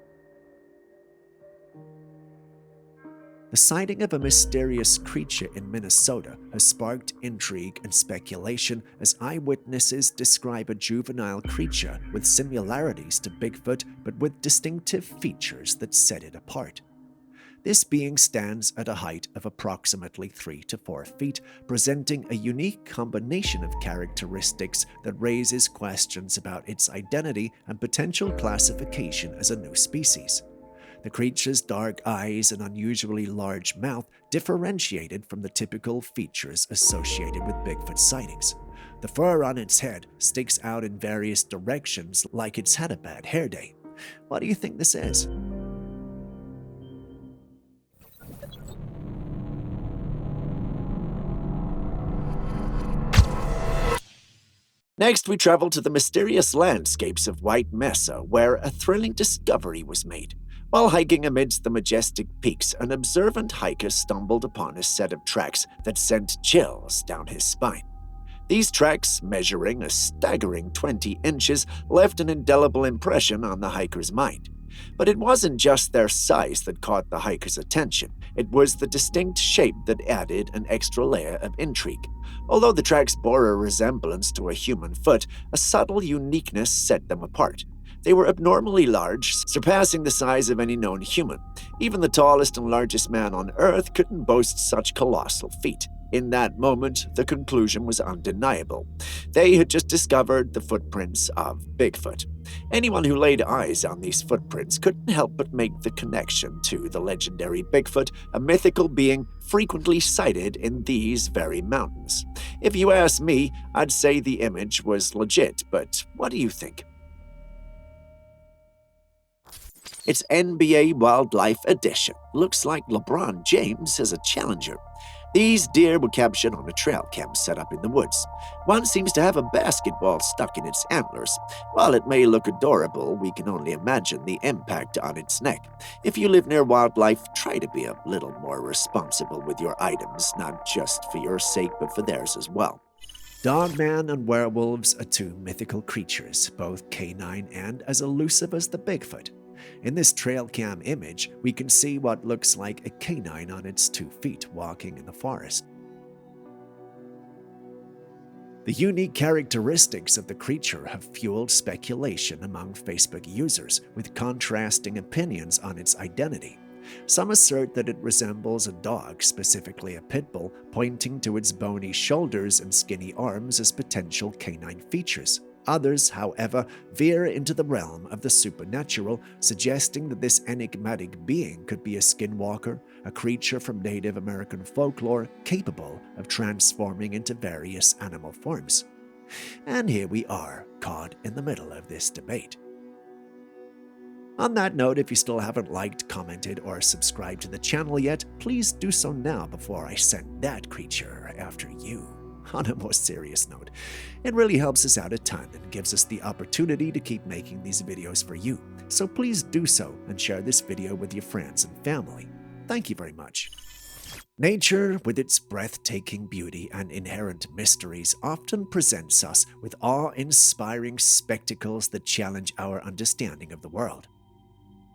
The sighting of a mysterious creature in Minnesota has sparked intrigue and speculation as eyewitnesses describe a juvenile creature with similarities to Bigfoot but with distinctive features that set it apart. This being stands at a height of approximately 3 to 4 feet, presenting a unique combination of characteristics that raises questions about its identity and potential classification as a new species. The creature's dark eyes and unusually large mouth differentiated from the typical features associated with Bigfoot sightings. The fur on its head sticks out in various directions like it's had a bad hair day. What do you think this is? Next, we travel to the mysterious landscapes of White Mesa, where a thrilling discovery was made. While hiking amidst the majestic peaks, an observant hiker stumbled upon a set of tracks that sent chills down his spine. These tracks, measuring a staggering 20 inches, left an indelible impression on the hiker's mind. But it wasn't just their size that caught the hiker's attention. It was the distinct shape that added an extra layer of intrigue. Although the tracks bore a resemblance to a human foot, a subtle uniqueness set them apart. They were abnormally large, surpassing the size of any known human. Even the tallest and largest man on Earth couldn't boast such colossal feat. In that moment, the conclusion was undeniable. They had just discovered the footprints of Bigfoot. Anyone who laid eyes on these footprints couldn't help but make the connection to the legendary Bigfoot, a mythical being frequently sighted in these very mountains. If you ask me, I'd say the image was legit, but what do you think? It's NBA Wildlife Edition. Looks like LeBron James has a challenger. These deer were captured on a trail cam set up in the woods. One seems to have a basketball stuck in its antlers. While it may look adorable, we can only imagine the impact on its neck. If you live near wildlife, try to be a little more responsible with your items, not just for your sake, but for theirs as well. Dogman and werewolves are two mythical creatures, both canine and as elusive as the Bigfoot. In this trail cam image, we can see what looks like a canine on its 2 feet walking in the forest. The unique characteristics of the creature have fueled speculation among Facebook users, with contrasting opinions on its identity. Some assert that it resembles a dog, specifically a pit bull, pointing to its bony shoulders and skinny arms as potential canine features. Others, however, veer into the realm of the supernatural, suggesting that this enigmatic being could be a skinwalker, a creature from Native American folklore capable of transforming into various animal forms. And here we are, caught in the middle of this debate. On that note, if you still haven't liked, commented, or subscribed to the channel yet, please do so now before I send that creature after you. On a more serious note, it really helps us out a ton and gives us the opportunity to keep making these videos for you. So please do so and share this video with your friends and family. Thank you very much. Nature, with its breathtaking beauty and inherent mysteries, often presents us with awe-inspiring spectacles that challenge our understanding of the world.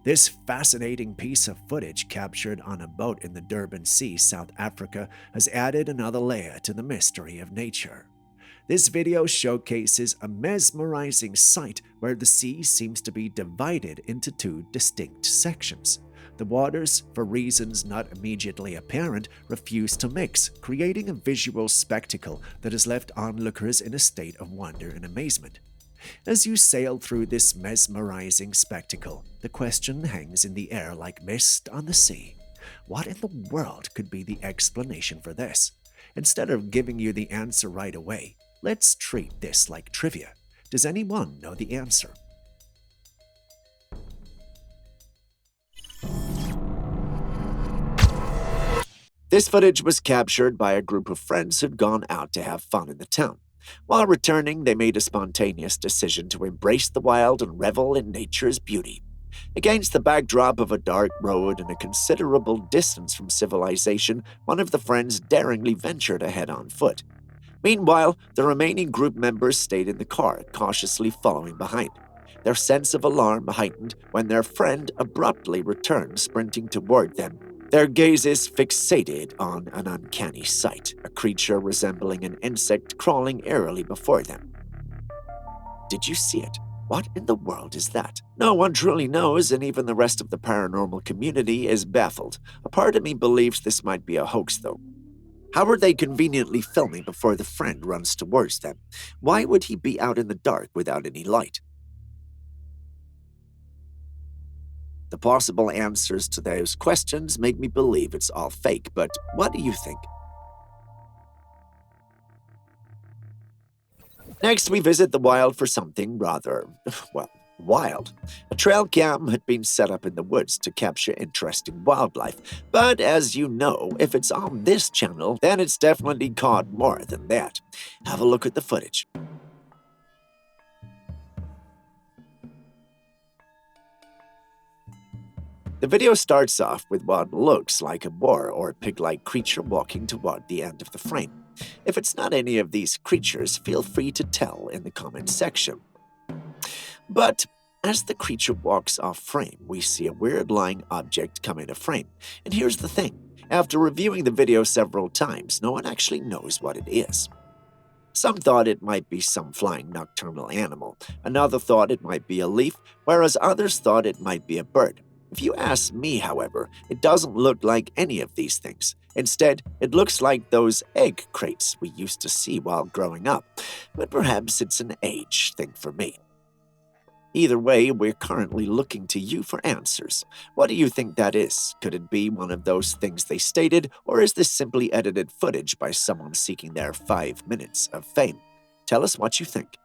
This fascinating piece of footage captured on a boat in the Durban Sea, South Africa, has added another layer to the mystery of nature. This video showcases a mesmerizing sight where the sea seems to be divided into 2 distinct sections. The waters, for reasons not immediately apparent, refuse to mix, creating a visual spectacle that has left onlookers in a state of wonder and amazement. As you sail through this mesmerizing spectacle, the question hangs in the air like mist on the sea. What in the world could be the explanation for this? Instead of giving you the answer right away, let's treat this like trivia. Does anyone know the answer? This footage was captured by a group of friends who'd gone out to have fun in the town. While returning, they made a spontaneous decision to embrace the wild and revel in nature's beauty. Against the backdrop of a dark road and a considerable distance from civilization, one of the friends daringly ventured ahead on foot. Meanwhile, the remaining group members stayed in the car, cautiously following behind. Their sense of alarm heightened when their friend abruptly returned, sprinting toward them. Their gazes fixated on an uncanny sight, a creature resembling an insect crawling eerily before them. Did you see it? What in the world is that? No one truly knows, and even the rest of the paranormal community is baffled. A part of me believes this might be a hoax, though. How are they conveniently filming before the friend runs towards them? Why would he be out in the dark without any light? The possible answers to those questions make me believe it's all fake, but what do you think? Next, we visit the wild for something rather, wild. A trail cam had been set up in the woods to capture interesting wildlife, but as you know, if it's on this channel, then it's definitely caught more than that. Have a look at the footage. The video starts off with what looks like a boar or pig-like creature walking toward the end of the frame. If it's not any of these creatures, feel free to tell in the comment section. But as the creature walks off frame, we see a weird-lying object come into frame. And here's the thing. After reviewing the video several times, no one actually knows what it is. Some thought it might be some flying nocturnal animal. Another thought it might be a leaf, whereas others thought it might be a bird. If you ask me, however, it doesn't look like any of these things. Instead, it looks like those egg crates we used to see while growing up. But perhaps it's an age thing for me. Either way, we're currently looking to you for answers. What do you think that is? Could it be one of those things they stated, or is this simply edited footage by someone seeking their 5 minutes of fame? Tell us what you think.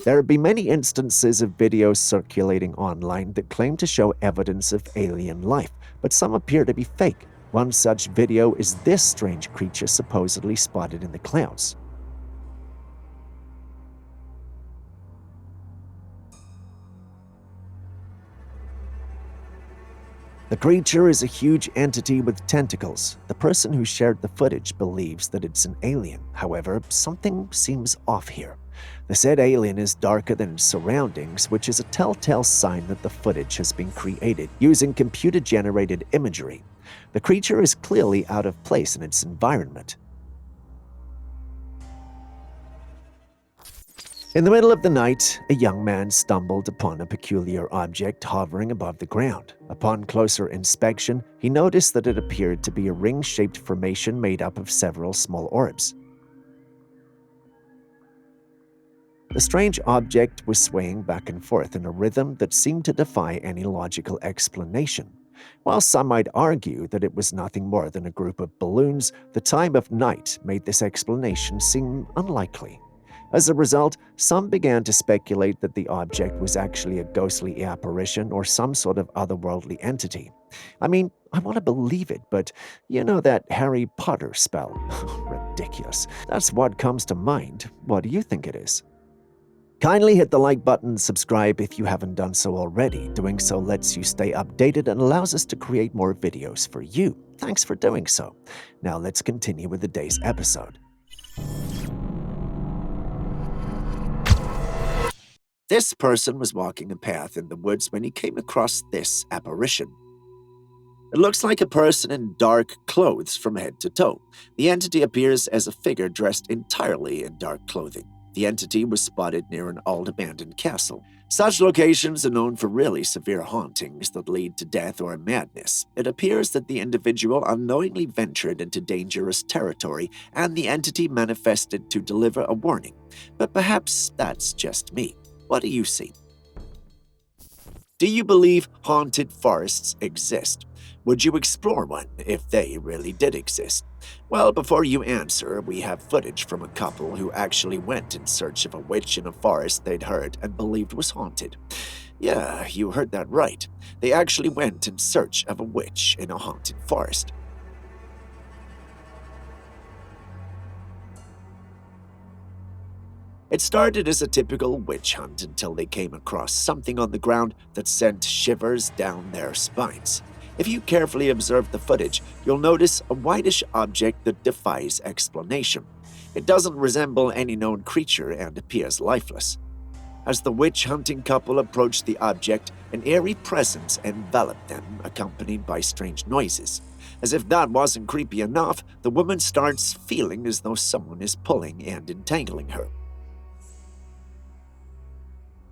There have been many instances of videos circulating online that claim to show evidence of alien life, but some appear to be fake. One such video is this strange creature supposedly spotted in the clouds. The creature is a huge entity with tentacles. The person who shared the footage believes that it's an alien. However, something seems off here. The said alien is darker than its surroundings, which is a telltale sign that the footage has been created using computer-generated imagery. The creature is clearly out of place in its environment. In the middle of the night, a young man stumbled upon a peculiar object hovering above the ground. Upon closer inspection, he noticed that it appeared to be a ring-shaped formation made up of several small orbs. The strange object was swaying back and forth in a rhythm that seemed to defy any logical explanation. While some might argue that it was nothing more than a group of balloons, the time of night made this explanation seem unlikely. As a result, some began to speculate that the object was actually a ghostly apparition or some sort of otherworldly entity. I mean, I want to believe it, but you know that Harry Potter spell? Ridiculous. That's what comes to mind. What do you think it is? Kindly hit the like button and subscribe if you haven't done so already. Doing so lets you stay updated and allows us to create more videos for you. Thanks for doing so. Now let's continue with the day's episode. This person was walking a path in the woods when he came across this apparition. It looks like a person in dark clothes from head to toe. The entity appears as a figure dressed entirely in dark clothing. The entity was spotted near an old abandoned castle. Such locations are known for really severe hauntings that lead to death or madness. It appears that the individual unknowingly ventured into dangerous territory and the entity manifested to deliver a warning. But perhaps that's just me. What do you see? Do you believe haunted forests exist? Would you explore one if they really did exist? Well, before you answer, we have footage from a couple who actually went in search of a witch in a forest they'd heard and believed was haunted. Yeah, you heard that right. They actually went in search of a witch in a haunted forest. It started as a typical witch hunt until they came across something on the ground that sent shivers down their spines. If you carefully observe the footage, you'll notice a whitish object that defies explanation. It doesn't resemble any known creature and appears lifeless. As the witch-hunting couple approached the object, an eerie presence enveloped them, accompanied by strange noises. As if that wasn't creepy enough, the woman starts feeling as though someone is pulling and entangling her.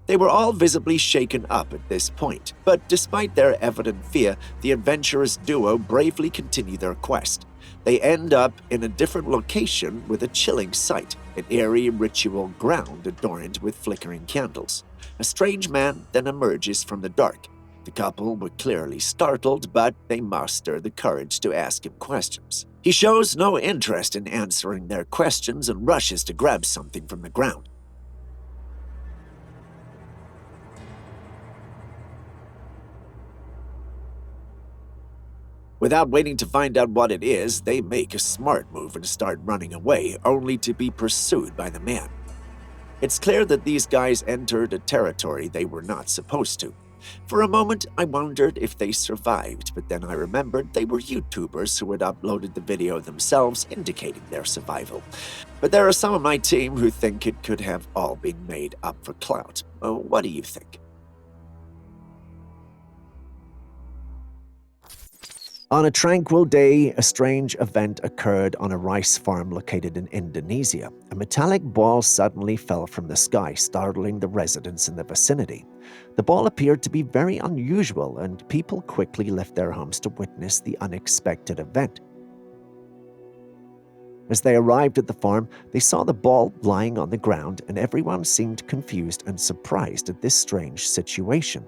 They were all visibly shaken up at this point, but despite their evident fear, the adventurous duo bravely continue their quest. They end up in a different location with a chilling sight, an eerie ritual ground adorned with flickering candles. A strange man then emerges from the dark. The couple were clearly startled, but they muster the courage to ask him questions. He shows no interest in answering their questions and rushes to grab something from the ground. Without waiting to find out what it is, they make a smart move and start running away, only to be pursued by the man. It's clear that these guys entered a territory they were not supposed to. For a moment, I wondered if they survived, but then I remembered they were YouTubers who had uploaded the video themselves, indicating their survival. But there are some of my team who think it could have all been made up for clout. What do you think? On a tranquil day, a strange event occurred on a rice farm located in Indonesia. A metallic ball suddenly fell from the sky, startling the residents in the vicinity. The ball appeared to be very unusual, and people quickly left their homes to witness the unexpected event. As they arrived at the farm, they saw the ball lying on the ground, and everyone seemed confused and surprised at this strange situation.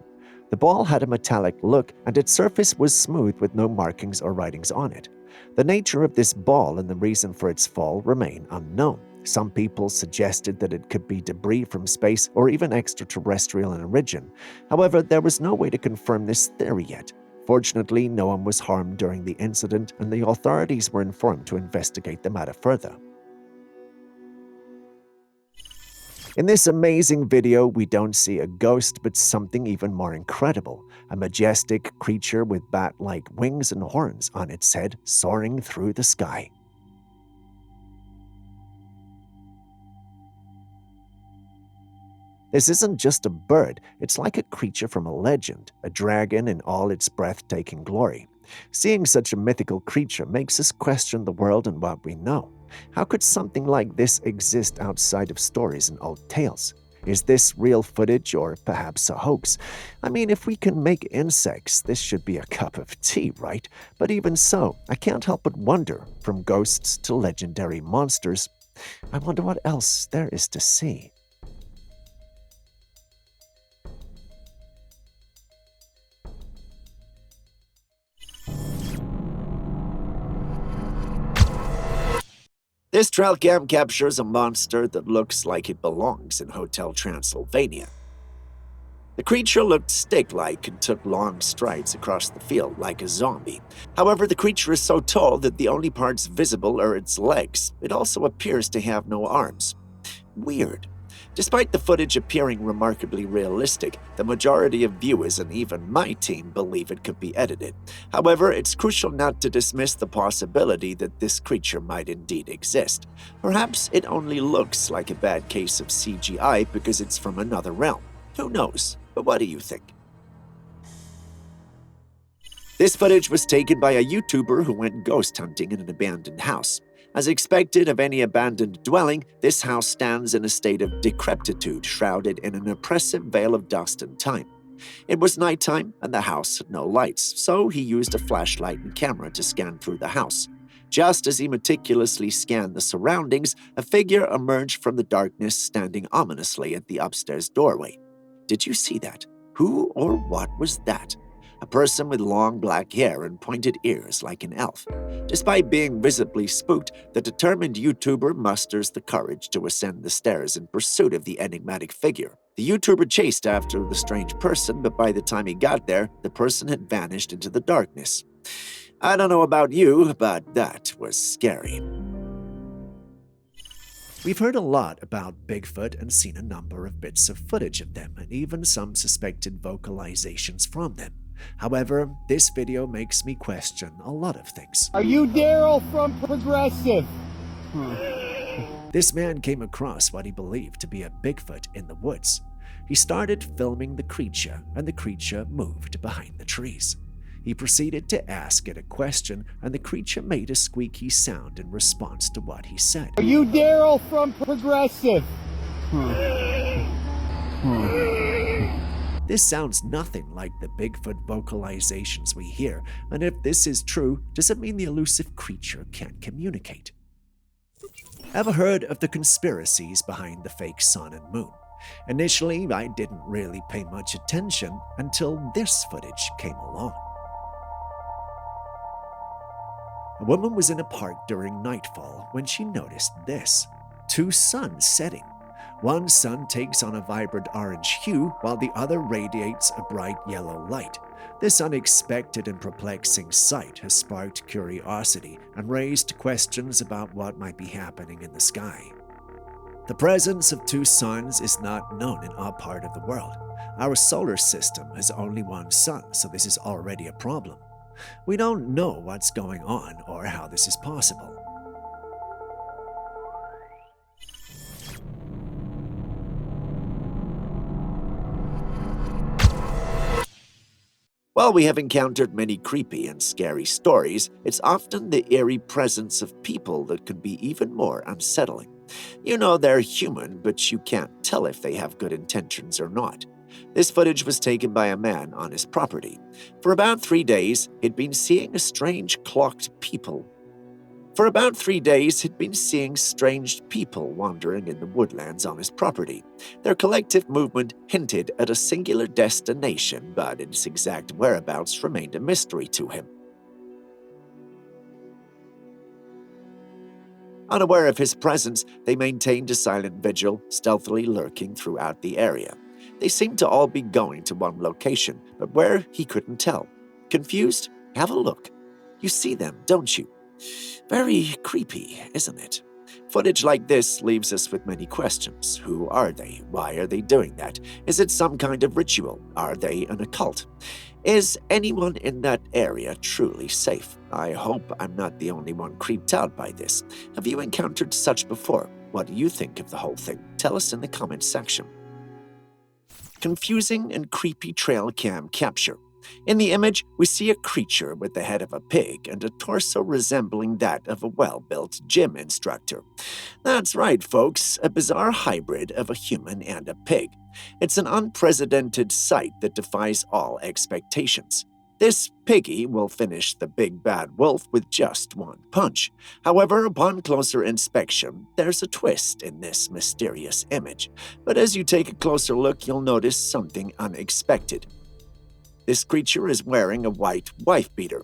The ball had a metallic look, and its surface was smooth with no markings or writings on it. The nature of this ball and the reason for its fall remain unknown. Some people suggested that it could be debris from space or even extraterrestrial in origin. However, there was no way to confirm this theory yet. Fortunately, no one was harmed during the incident, and the authorities were informed to investigate the matter further. In this amazing video, we don't see a ghost, but something even more incredible. A majestic creature with bat-like wings and horns on its head, soaring through the sky. This isn't just a bird, it's like a creature from a legend, a dragon in all its breathtaking glory. Seeing such a mythical creature makes us question the world and what we know. How could something like this exist outside of stories and old tales? Is this real footage or perhaps a hoax? I mean, if we can make insects, this should be a cup of tea, right? But even so, I can't help but wonder, from ghosts to legendary monsters, I wonder what else there is to see. This Trailcam captures a monster that looks like it belongs in Hotel Transylvania. The creature looked stick-like and took long strides across the field like a zombie. However, the creature is so tall that the only parts visible are its legs. It also appears to have no arms. Weird. Despite the footage appearing remarkably realistic, the majority of viewers and even my team believe it could be edited. However, it's crucial not to dismiss the possibility that this creature might indeed exist. Perhaps it only looks like a bad case of CGI because it's from another realm. Who knows? But what do you think? This footage was taken by a YouTuber who went ghost hunting in an abandoned house. As expected of any abandoned dwelling, this house stands in a state of decrepitude, shrouded in an oppressive veil of dust and time. It was nighttime, and the house had no lights, so he used a flashlight and camera to scan through the house. Just as he meticulously scanned the surroundings, a figure emerged from the darkness, standing ominously at the upstairs doorway. Did you see that? Who or what was that? A person with long black hair and pointed ears like an elf. Despite being visibly spooked, the determined YouTuber musters the courage to ascend the stairs in pursuit of the enigmatic figure. The YouTuber chased after the strange person, but by the time he got there, the person had vanished into the darkness. I don't know about you, but that was scary. We've heard a lot about Bigfoot and seen a number of bits of footage of them, and even some suspected vocalizations from them. However, this video makes me question a lot of things. Are you Daryl from Progressive? This man came across what he believed to be a Bigfoot in the woods. He started filming the creature, and the creature moved behind the trees. He proceeded to ask it a question, and the creature made a squeaky sound in response to what he said. Are you Daryl from Progressive? This sounds nothing like the Bigfoot vocalizations we hear, and if this is true, does it mean the elusive creature can't communicate? Ever heard of the conspiracies behind the fake sun and moon? Initially, I didn't really pay much attention until this footage came along. A woman was in a park during nightfall when she noticed this: 2 suns setting. One sun takes on a vibrant orange hue, while the other radiates a bright yellow light. This unexpected and perplexing sight has sparked curiosity and raised questions about what might be happening in the sky. The presence of 2 suns is not known in our part of the world. Our solar system has only one sun, so this is already a problem. We don't know what's going on or how this is possible. While we have encountered many creepy and scary stories, it's often the eerie presence of people that could be even more unsettling. You know they're human, but you can't tell if they have good intentions or not. This footage was taken by a man on his property. For about 3 days, he'd been seeing strange people wandering in the woodlands on his property. Their collective movement hinted at a singular destination, but its exact whereabouts remained a mystery to him. Unaware of his presence, they maintained a silent vigil, stealthily lurking throughout the area. They seemed to all be going to one location, but where he couldn't tell. Confused? Have a look. You see them, don't you? Very creepy, isn't it? Footage like this leaves us with many questions. Who are they? Why are they doing that? Is it some kind of ritual? Are they an occult? Is anyone in that area truly safe? I hope I'm not the only one creeped out by this. Have you encountered such before? What do you think of the whole thing? Tell us in the comments section. Confusing and creepy trail cam capture. In the image, we see a creature with the head of a pig and a torso resembling that of a well-built gym instructor. That's right, folks, a bizarre hybrid of a human and a pig. It's an unprecedented sight that defies all expectations. This piggy will finish the big bad wolf with just one punch. However, upon closer inspection, there's a twist in this mysterious image. But as you take a closer look, you'll notice something unexpected. This creature is wearing a white wife beater.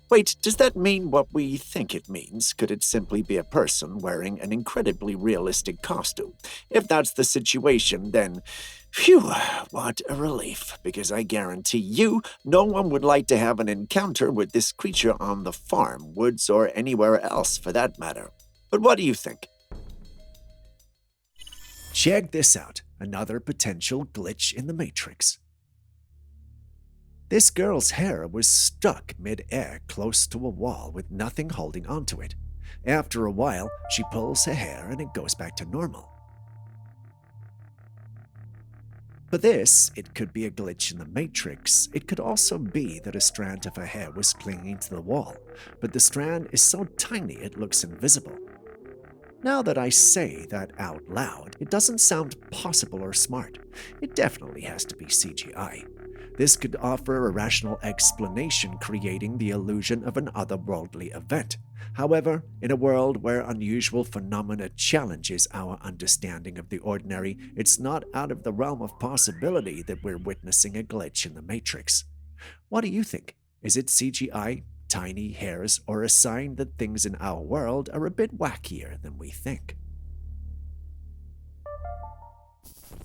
Wait, does that mean what we think it means? Could it simply be a person wearing an incredibly realistic costume? If that's the situation, then phew, what a relief, because I guarantee you no one would like to have an encounter with this creature on the farm, woods, or anywhere else for that matter. But what do you think? Check this out, another potential glitch in the Matrix. This girl's hair was stuck mid-air close to a wall with nothing holding onto it. After a while, she pulls her hair and it goes back to normal. For this, it could be a glitch in the Matrix. It could also be that a strand of her hair was clinging to the wall, but the strand is so tiny it looks invisible. Now that I say that out loud, it doesn't sound possible or smart. It definitely has to be CGI. This could offer a rational explanation, creating the illusion of an otherworldly event. However, in a world where unusual phenomena challenges our understanding of the ordinary, it's not out of the realm of possibility that we're witnessing a glitch in the Matrix. What do you think? Is it CGI, tiny hairs, or a sign that things in our world are a bit wackier than we think?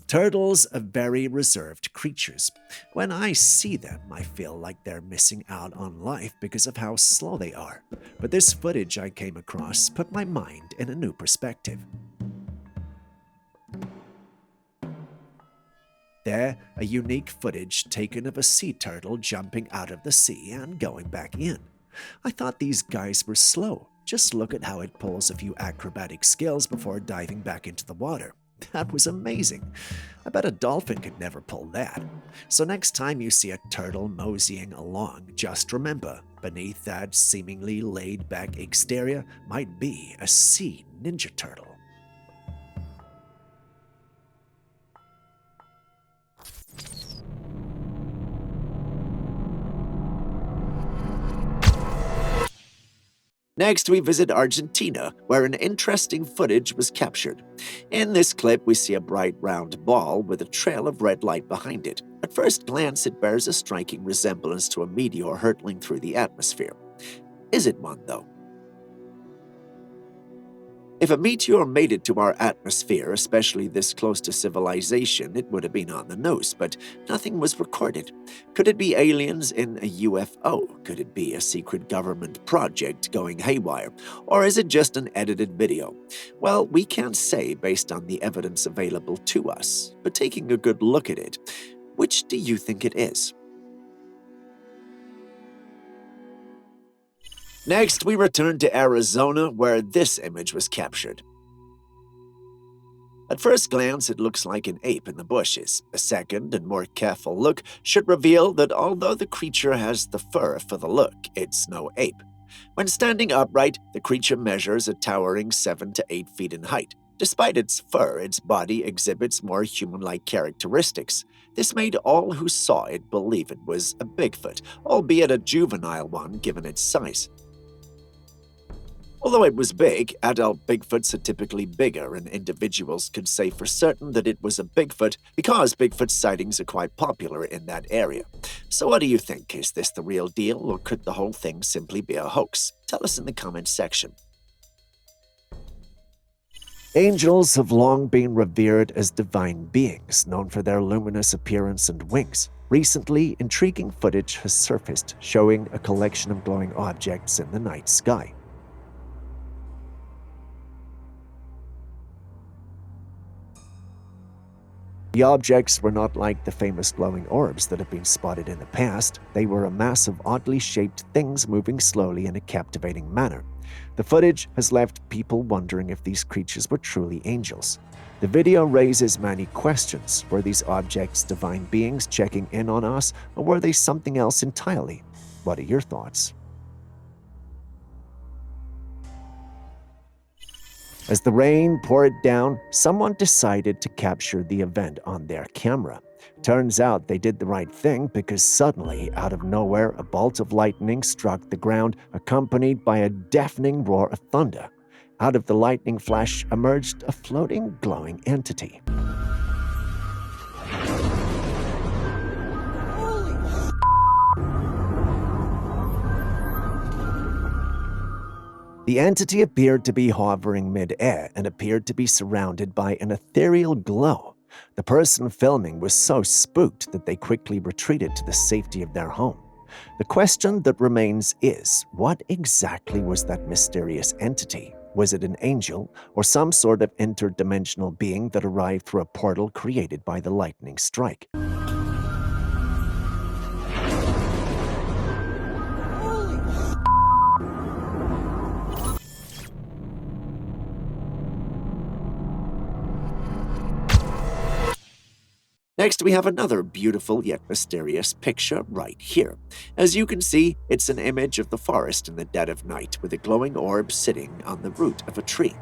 Turtles are very reserved creatures. When I see them, I feel like they're missing out on life because of how slow they are. But this footage I came across put my mind in a new perspective. There, a unique footage taken of a sea turtle jumping out of the sea and going back in. I thought these guys were slow. Just look at how it pulls a few acrobatic skills before diving back into the water. That was amazing. I bet a dolphin could never pull that. So next time you see a turtle moseying along, just remember, beneath that seemingly laid-back exterior might be a sea ninja turtle. Next, we visit Argentina, where an interesting footage was captured. In this clip, we see a bright round ball with a trail of red light behind it. At first glance, it bears a striking resemblance to a meteor hurtling through the atmosphere. Is it one, though? If a meteor made it to our atmosphere, especially this close to civilization, it would have been on the nose, but nothing was recorded. Could it be aliens in a UFO? Could it be a secret government project going haywire? Or is it just an edited video? Well, we can't say based on the evidence available to us, but taking a good look at it, which do you think it is? Next, we return to Arizona, where this image was captured. At first glance, it looks like an ape in the bushes. A second and more careful look should reveal that although the creature has the fur for the look, it's no ape. When standing upright, the creature measures a towering 7 to 8 feet in height. Despite its fur, its body exhibits more human-like characteristics. This made all who saw it believe it was a Bigfoot, albeit a juvenile one given its size. Although it was big, adult Bigfoots are typically bigger, and individuals could say for certain that it was a Bigfoot because Bigfoot sightings are quite popular in that area. So what do you think? Is this the real deal, or could the whole thing simply be a hoax? Tell us in the comments section. Angels have long been revered as divine beings, known for their luminous appearance and wings. Recently, intriguing footage has surfaced showing a collection of glowing objects in the night sky. The objects were not like the famous glowing orbs that have been spotted in the past. They were a mass of oddly shaped things moving slowly in a captivating manner. The footage has left people wondering if these creatures were truly angels. The video raises many questions. Were these objects divine beings checking in on us, or were they something else entirely? What are your thoughts? As the rain poured down, someone decided to capture the event on their camera. Turns out they did the right thing because suddenly, out of nowhere, a bolt of lightning struck the ground, accompanied by a deafening roar of thunder. Out of the lightning flash emerged a floating, glowing entity. The entity appeared to be hovering mid-air and appeared to be surrounded by an ethereal glow. The person filming was so spooked that they quickly retreated to the safety of their home. The question that remains is, what exactly was that mysterious entity? Was it an angel or some sort of interdimensional being that arrived through a portal created by the lightning strike? Next, we have another beautiful yet mysterious picture right here. As you can see, it's an image of the forest in the dead of night with a glowing orb sitting on the root of a tree.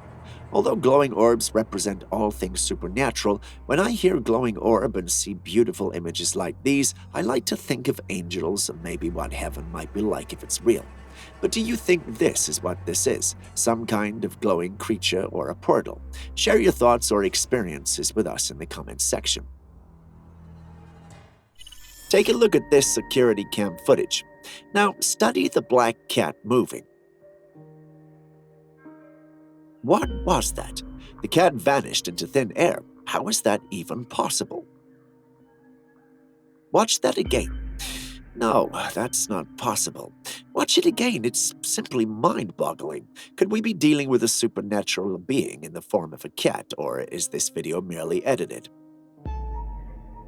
Although glowing orbs represent all things supernatural, when I hear glowing orb and see beautiful images like these, I like to think of angels and maybe what heaven might be like if it's real. But do you think this is what this is? Some kind of glowing creature or a portal? Share your thoughts or experiences with us in the comments section. Take a look at this security cam footage. Now study the black cat moving. What was that? The cat vanished into thin air. How is that even possible? Watch that again. No, that's not possible. Watch it again. It's simply mind-boggling. Could we be dealing with a supernatural being in the form of a cat, or is this video merely edited?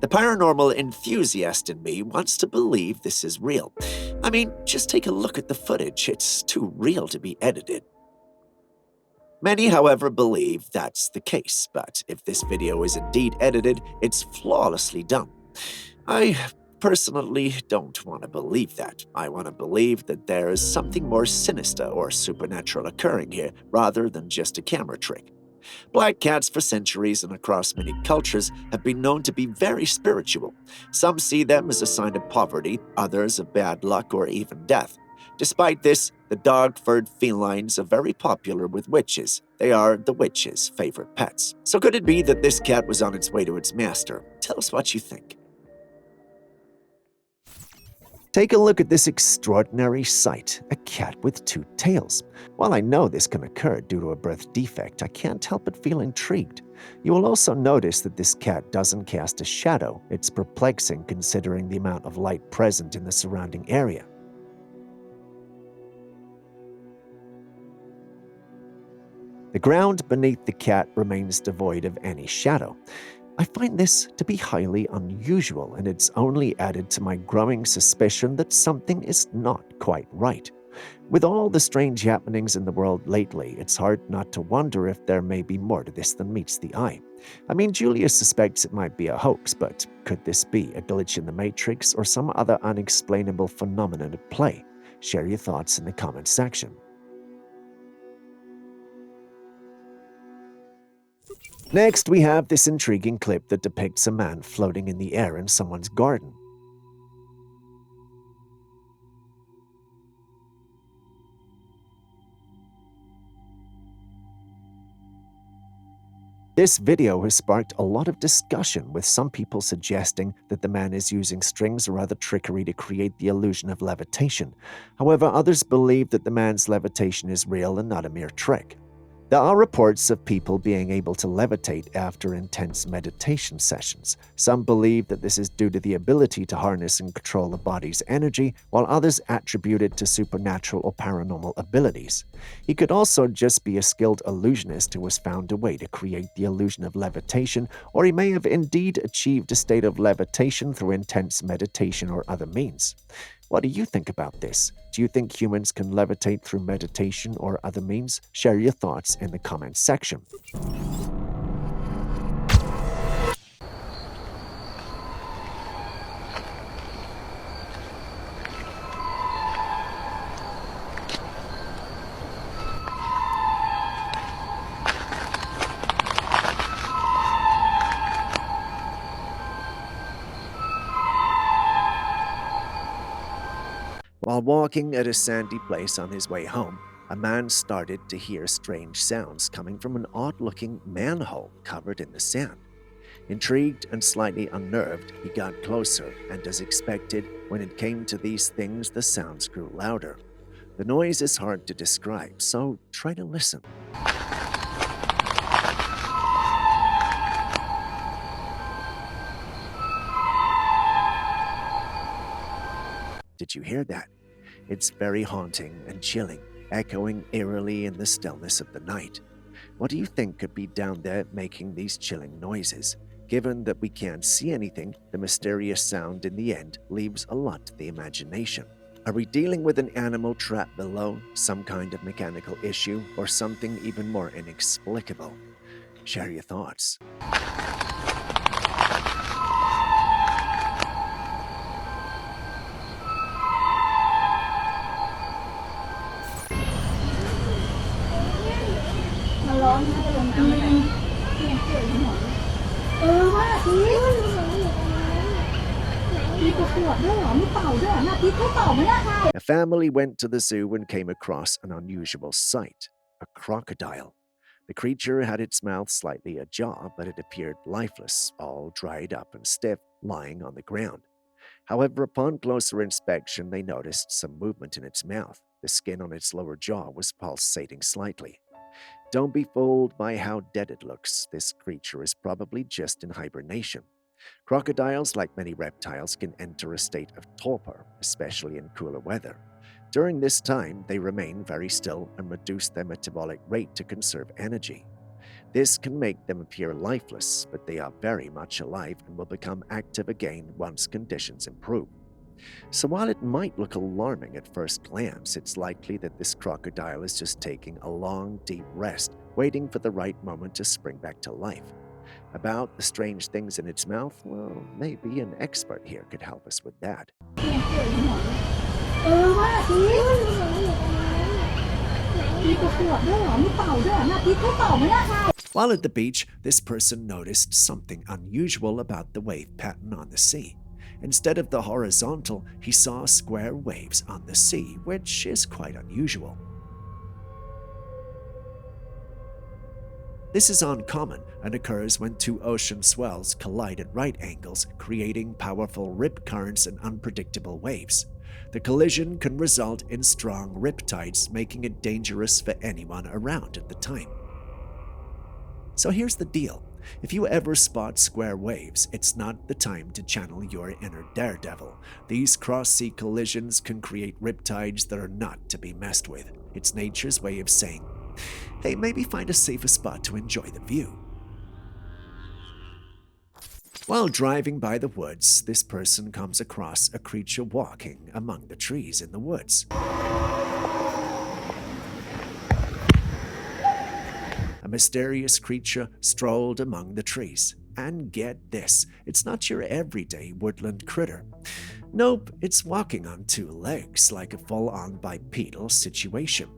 The paranormal enthusiast in me wants to believe this is real. I mean, just take a look at the footage. It's too real to be edited. Many, however, believe that's the case, but if this video is indeed edited, it's flawlessly done. I personally don't want to believe that. I want to believe that there is something more sinister or supernatural occurring here, rather than just a camera trick. Black cats for centuries and across many cultures have been known to be very spiritual. Some see them as a sign of poverty, others of bad luck or even death. Despite this, the dog-furred felines are very popular with witches. They are the witches' favorite pets. So could it be that this cat was on its way to its master? Tell us what you think. Take a look at this extraordinary sight, a cat with two tails. While I know this can occur due to a birth defect, I can't help but feel intrigued. You will also notice that this cat doesn't cast a shadow. It's perplexing considering the amount of light present in the surrounding area. The ground beneath the cat remains devoid of any shadow. I find this to be highly unusual, and it's only added to my growing suspicion that something is not quite right. With all the strange happenings in the world lately, it's hard not to wonder if there may be more to this than meets the eye. I mean, Julia suspects it might be a hoax, but could this be a glitch in the Matrix or some other unexplainable phenomenon at play? Share your thoughts in the comments section. Next, we have this intriguing clip that depicts a man floating in the air in someone's garden. This video has sparked a lot of discussion, with some people suggesting that the man is using strings or other trickery to create the illusion of levitation. However, others believe that the man's levitation is real and not a mere trick. There are reports of people being able to levitate after intense meditation sessions. Some believe that this is due to the ability to harness and control the body's energy, while others attribute it to supernatural or paranormal abilities. He could also just be a skilled illusionist who has found a way to create the illusion of levitation, or he may have indeed achieved a state of levitation through intense meditation or other means. What do you think about this? Do you think humans can levitate through meditation or other means? Share your thoughts in the comments section. While walking at a sandy place on his way home, a man started to hear strange sounds coming from an odd-looking manhole covered in the sand. Intrigued and slightly unnerved, he got closer, and as expected, when it came to these things, the sounds grew louder. The noise is hard to describe, so try to listen. Did you hear that? It's very haunting and chilling, echoing eerily in the stillness of the night. What do you think could be down there making these chilling noises? Given that we can't see anything, the mysterious sound in the end leaves a lot to the imagination. Are we dealing with an animal trapped below, some kind of mechanical issue, or something even more inexplicable? Share your thoughts. Malone. A family went to the zoo and came across an unusual sight, a crocodile. The creature had its mouth slightly ajar, but it appeared lifeless, all dried up and stiff, lying on the ground. However, upon closer inspection, they noticed some movement in its mouth. The skin on its lower jaw was pulsating slightly. Don't be fooled by how dead it looks. This creature is probably just in hibernation. Crocodiles, like many reptiles, can enter a state of torpor, especially in cooler weather. During this time, they remain very still and reduce their metabolic rate to conserve energy. This can make them appear lifeless, but they are very much alive and will become active again once conditions improve. So while it might look alarming at first glance, it's likely that this crocodile is just taking a long, deep rest, waiting for the right moment to spring back to life. About the strange things in its mouth, well, maybe an expert here could help us with that. While at the beach, this person noticed something unusual about the wave pattern on the sea. Instead of the horizontal, he saw square waves on the sea, which is quite unusual. This is uncommon and occurs when two ocean swells collide at right angles, creating powerful rip currents and unpredictable waves. The collision can result in strong rip tides, making it dangerous for anyone around at the time. So here's the deal. If you ever spot square waves, it's not the time to channel your inner daredevil. These cross-sea collisions can create riptides that are not to be messed with. It's nature's way of saying, hey, maybe find a safer spot to enjoy the view. While driving by the woods, this person comes across a creature walking among the trees in the woods. A mysterious creature strolled among the trees. And get this, it's not your everyday woodland critter. Nope, it's walking on two legs like a full-on bipedal situation.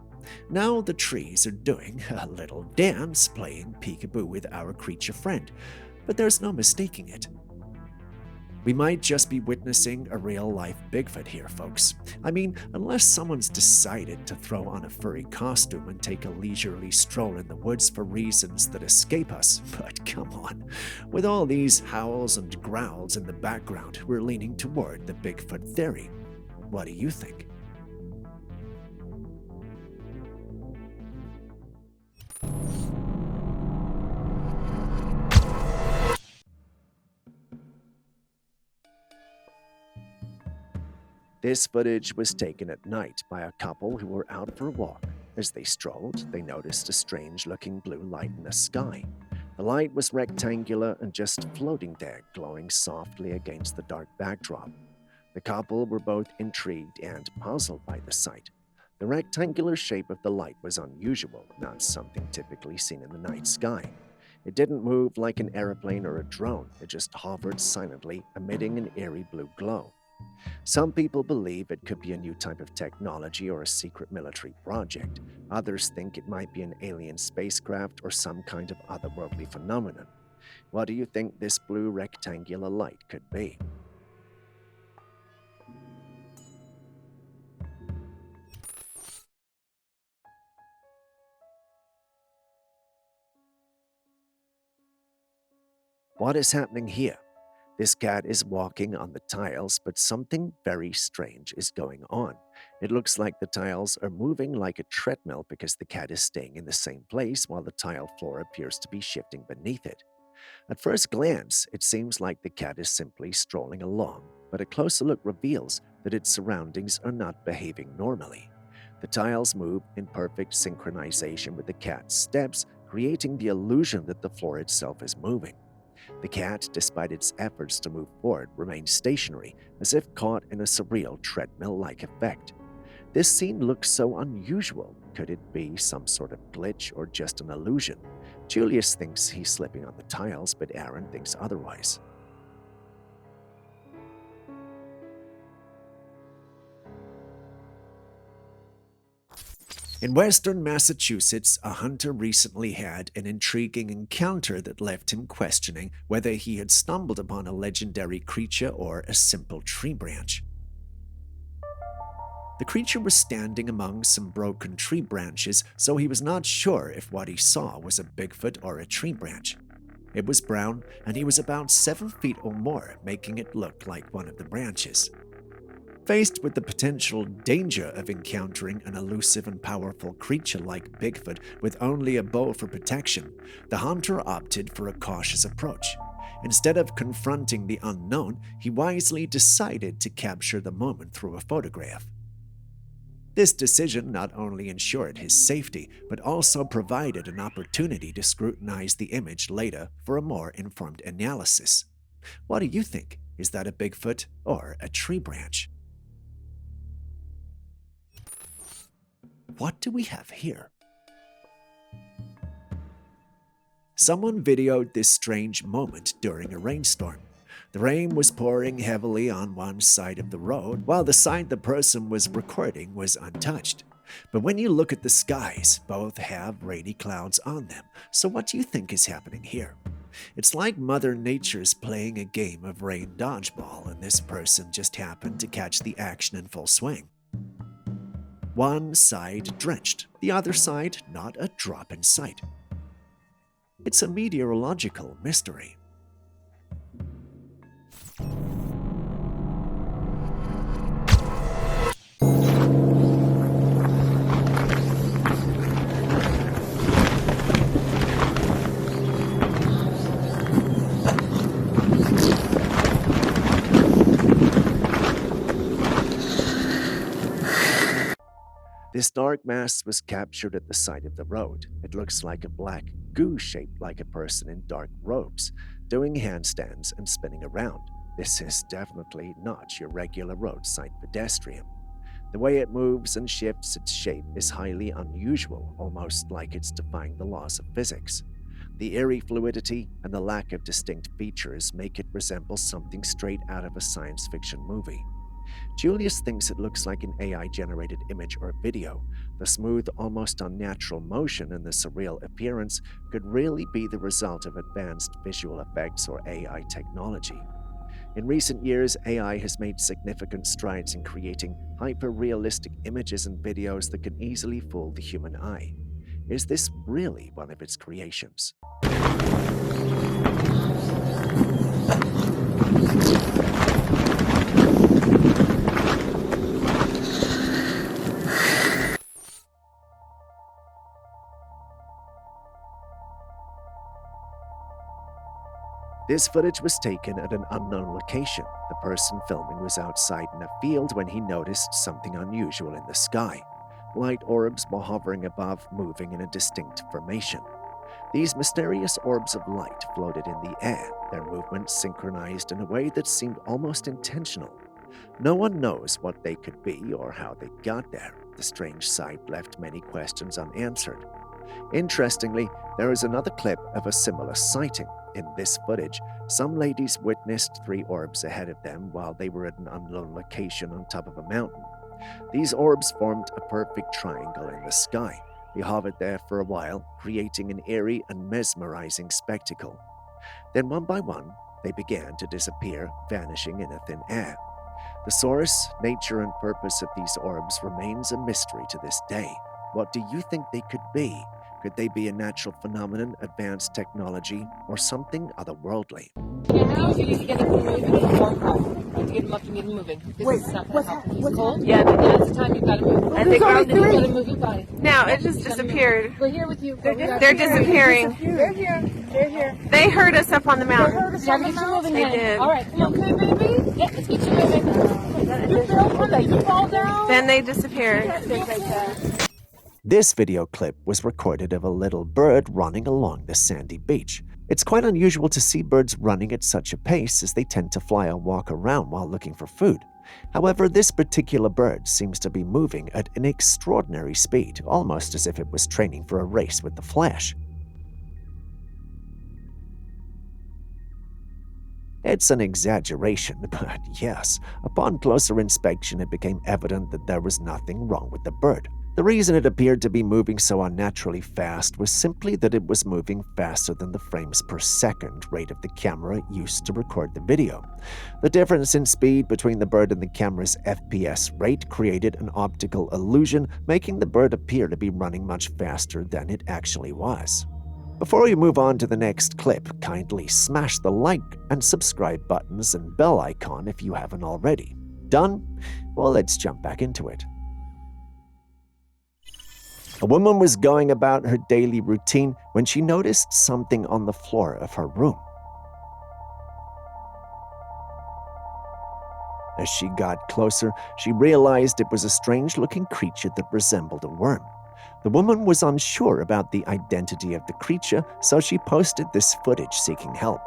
Now the trees are doing a little dance, playing peekaboo with our creature friend, but there's no mistaking it. We might just be witnessing a real-life Bigfoot here, folks. I mean, unless someone's decided to throw on a furry costume and take a leisurely stroll in the woods for reasons that escape us. But come on, with all these howls and growls in the background, we're leaning toward the Bigfoot theory. What do you think? This footage was taken at night by a couple who were out for a walk. As they strolled, they noticed a strange-looking blue light in the sky. The light was rectangular and just floating there, glowing softly against the dark backdrop. The couple were both intrigued and puzzled by the sight. The rectangular shape of the light was unusual, not something typically seen in the night sky. It didn't move like an airplane or a drone, it just hovered silently, emitting an eerie blue glow. Some people believe it could be a new type of technology or a secret military project. Others think it might be an alien spacecraft or some kind of otherworldly phenomenon. What do you think this blue rectangular light could be? What is happening here? This cat is walking on the tiles, but something very strange is going on. It looks like the tiles are moving like a treadmill because the cat is staying in the same place while the tile floor appears to be shifting beneath it. At first glance, it seems like the cat is simply strolling along, but a closer look reveals that its surroundings are not behaving normally. The tiles move in perfect synchronization with the cat's steps, creating the illusion that the floor itself is moving. The cat, despite its efforts to move forward, remains stationary, as if caught in a surreal treadmill-like effect. This scene looks so unusual. Could it be some sort of glitch or just an illusion? Julius thinks he's slipping on the tiles, but Aaron thinks otherwise. In western Massachusetts, a hunter recently had an intriguing encounter that left him questioning whether he had stumbled upon a legendary creature or a simple tree branch. The creature was standing among some broken tree branches, so he was not sure if what he saw was a Bigfoot or a tree branch. It was brown, and he was about 7 feet or more, making it look like one of the branches. Faced with the potential danger of encountering an elusive and powerful creature like Bigfoot with only a bow for protection, the hunter opted for a cautious approach. Instead of confronting the unknown, he wisely decided to capture the moment through a photograph. This decision not only ensured his safety, but also provided an opportunity to scrutinize the image later for a more informed analysis. What do you think? Is that a Bigfoot or a tree branch? What do we have here? Someone videoed this strange moment during a rainstorm. The rain was pouring heavily on one side of the road, while the side the person was recording was untouched. But when you look at the skies, both have rainy clouds on them. So what do you think is happening here? It's like Mother Nature's playing a game of rain dodgeball, and this person just happened to catch the action in full swing. One side drenched, the other side not a drop in sight. It's a meteorological mystery. This dark mass was captured at the side of the road. It looks like a black goo shaped like a person in dark robes, doing handstands and spinning around. This is definitely not your regular roadside pedestrian. The way it moves and shifts its shape is highly unusual, almost like it's defying the laws of physics. The eerie fluidity and the lack of distinct features make it resemble something straight out of a science fiction movie. Julius thinks it looks like an AI-generated image or video. The smooth, almost unnatural motion and the surreal appearance could really be the result of advanced visual effects or AI technology. In recent years, AI has made significant strides in creating hyper-realistic images and videos that can easily fool the human eye. Is this really one of its creations? This footage was taken at an unknown location. The person filming was outside in a field when he noticed something unusual in the sky. Light orbs were hovering above, moving in a distinct formation. These mysterious orbs of light floated in the air, their movements synchronized in a way that seemed almost intentional. No one knows what they could be or how they got there. The strange sight left many questions unanswered. Interestingly, there is another clip of a similar sighting. In this footage, some ladies witnessed 3 orbs ahead of them while they were at an unknown location on top of a mountain. These orbs formed a perfect triangle in the sky. They hovered there for a while, creating an eerie and mesmerizing spectacle. Then one by one, they began to disappear, vanishing in a thin air. The source, nature, and purpose of these orbs remains a mystery to this day. What do you think they could be? Could they be a natural phenomenon, advanced technology, or something otherworldly? Now you need to get them moving in the warm car. To get them up and get them moving. This is not going to help. He's cold? Yeah, but now's the time you've got to move. And they got to move your body. Now, it just disappeared. We're here with you. They're disappearing. They're here. They're here. They heard us up on the mountain. They heard us on the mountain. They did. All right, come on, baby. Yeah, let's get you moving. You feel one, you fall down. Then they disappeared. This video clip was recorded of a little bird running along the sandy beach. It's quite unusual to see birds running at such a pace, as they tend to fly or walk around while looking for food. However, this particular bird seems to be moving at an extraordinary speed, almost as if it was training for a race with the Flash. It's an exaggeration, but yes, upon closer inspection it became evident that there was nothing wrong with the bird. The reason it appeared to be moving so unnaturally fast was simply that it was moving faster than the frames per second rate of the camera used to record the video. The difference in speed between the bird and the camera's FPS rate created an optical illusion, making the bird appear to be running much faster than it actually was. Before we move on to the next clip, kindly smash the like and subscribe buttons and bell icon if you haven't already. Done? Well, let's jump back into it. A woman was going about her daily routine when she noticed something on the floor of her room. As she got closer, she realized it was a strange-looking creature that resembled a worm. The woman was unsure about the identity of the creature, so she posted this footage seeking help.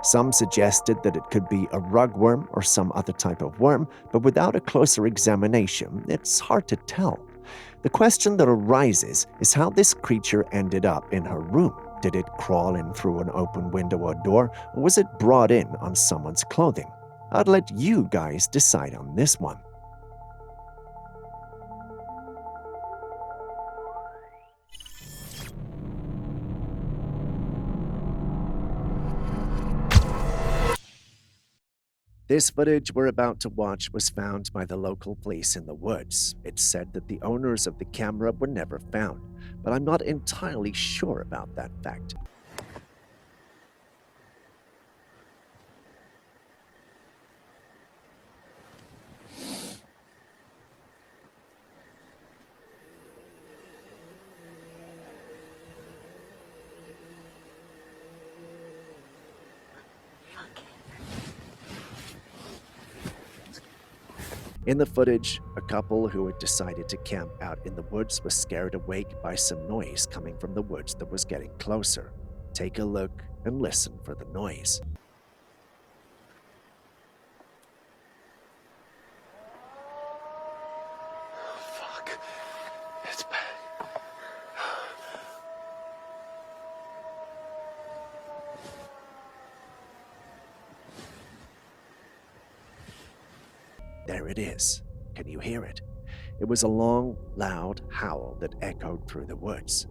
Some suggested that it could be a rugworm or some other type of worm, but without a closer examination, it's hard to tell. The question that arises is how this creature ended up in her room. Did it crawl in through an open window or door, or was it brought in on someone's clothing? I'd let you guys decide on this one. This footage we're about to watch was found by the local police in the woods. It's said that the owners of the camera were never found, but I'm not entirely sure about that fact. In the footage, a couple who had decided to camp out in the woods was scared awake by some noise coming from the woods that was getting closer. Take a look and listen for the noise. Fuck. It's bad. There it is. Can you hear it? It was a long, loud howl that echoed through the woods.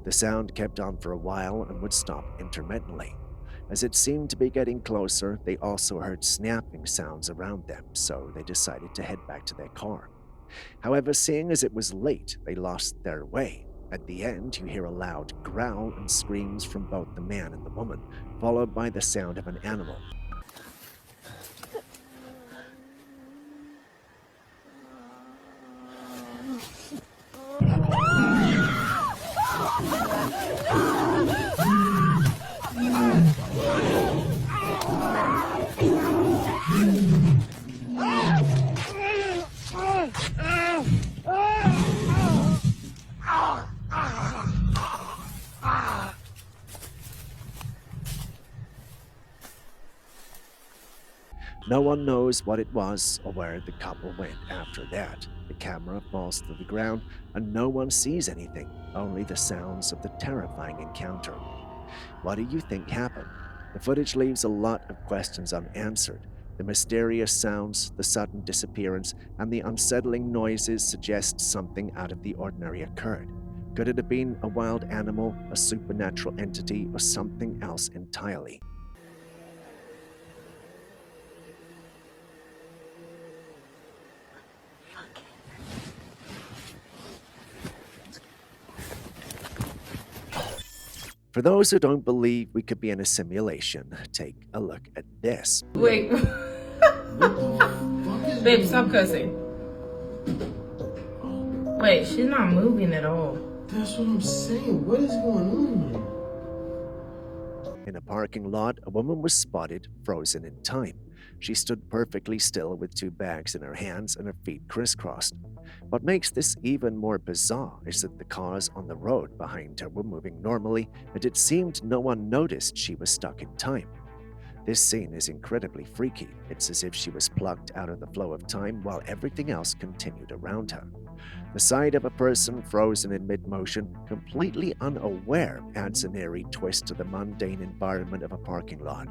The sound kept on for a while and would stop intermittently. As it seemed to be getting closer, they also heard snapping sounds around them, so they decided to head back to their car. However, seeing as it was late, they lost their way. At the end, you hear a loud growl and screams from both the man and the woman, followed by the sound of an animal. No one knows what it was or where the couple went after that. The camera falls to the ground and no one sees anything, only the sounds of the terrifying encounter. What do you think happened? The footage leaves a lot of questions unanswered. The mysterious sounds, the sudden disappearance, and the unsettling noises suggest something out of the ordinary occurred. Could it have been a wild animal, a supernatural entity, or something else entirely? For those who don't believe we could be in a simulation, take a look at this. Wait. Babe, stop cussing. Wait, she's not moving at all. That's what I'm saying. What is going on here? In a parking lot, a woman was spotted frozen in time. She stood perfectly still with two bags in her hands and her feet crisscrossed. What makes this even more bizarre is that the cars on the road behind her were moving normally, and it seemed no one noticed she was stuck in time. This scene is incredibly freaky. It's as if she was plucked out of the flow of time while everything else continued around her. The sight of a person frozen in mid-motion, completely unaware, adds an eerie twist to the mundane environment of a parking lot.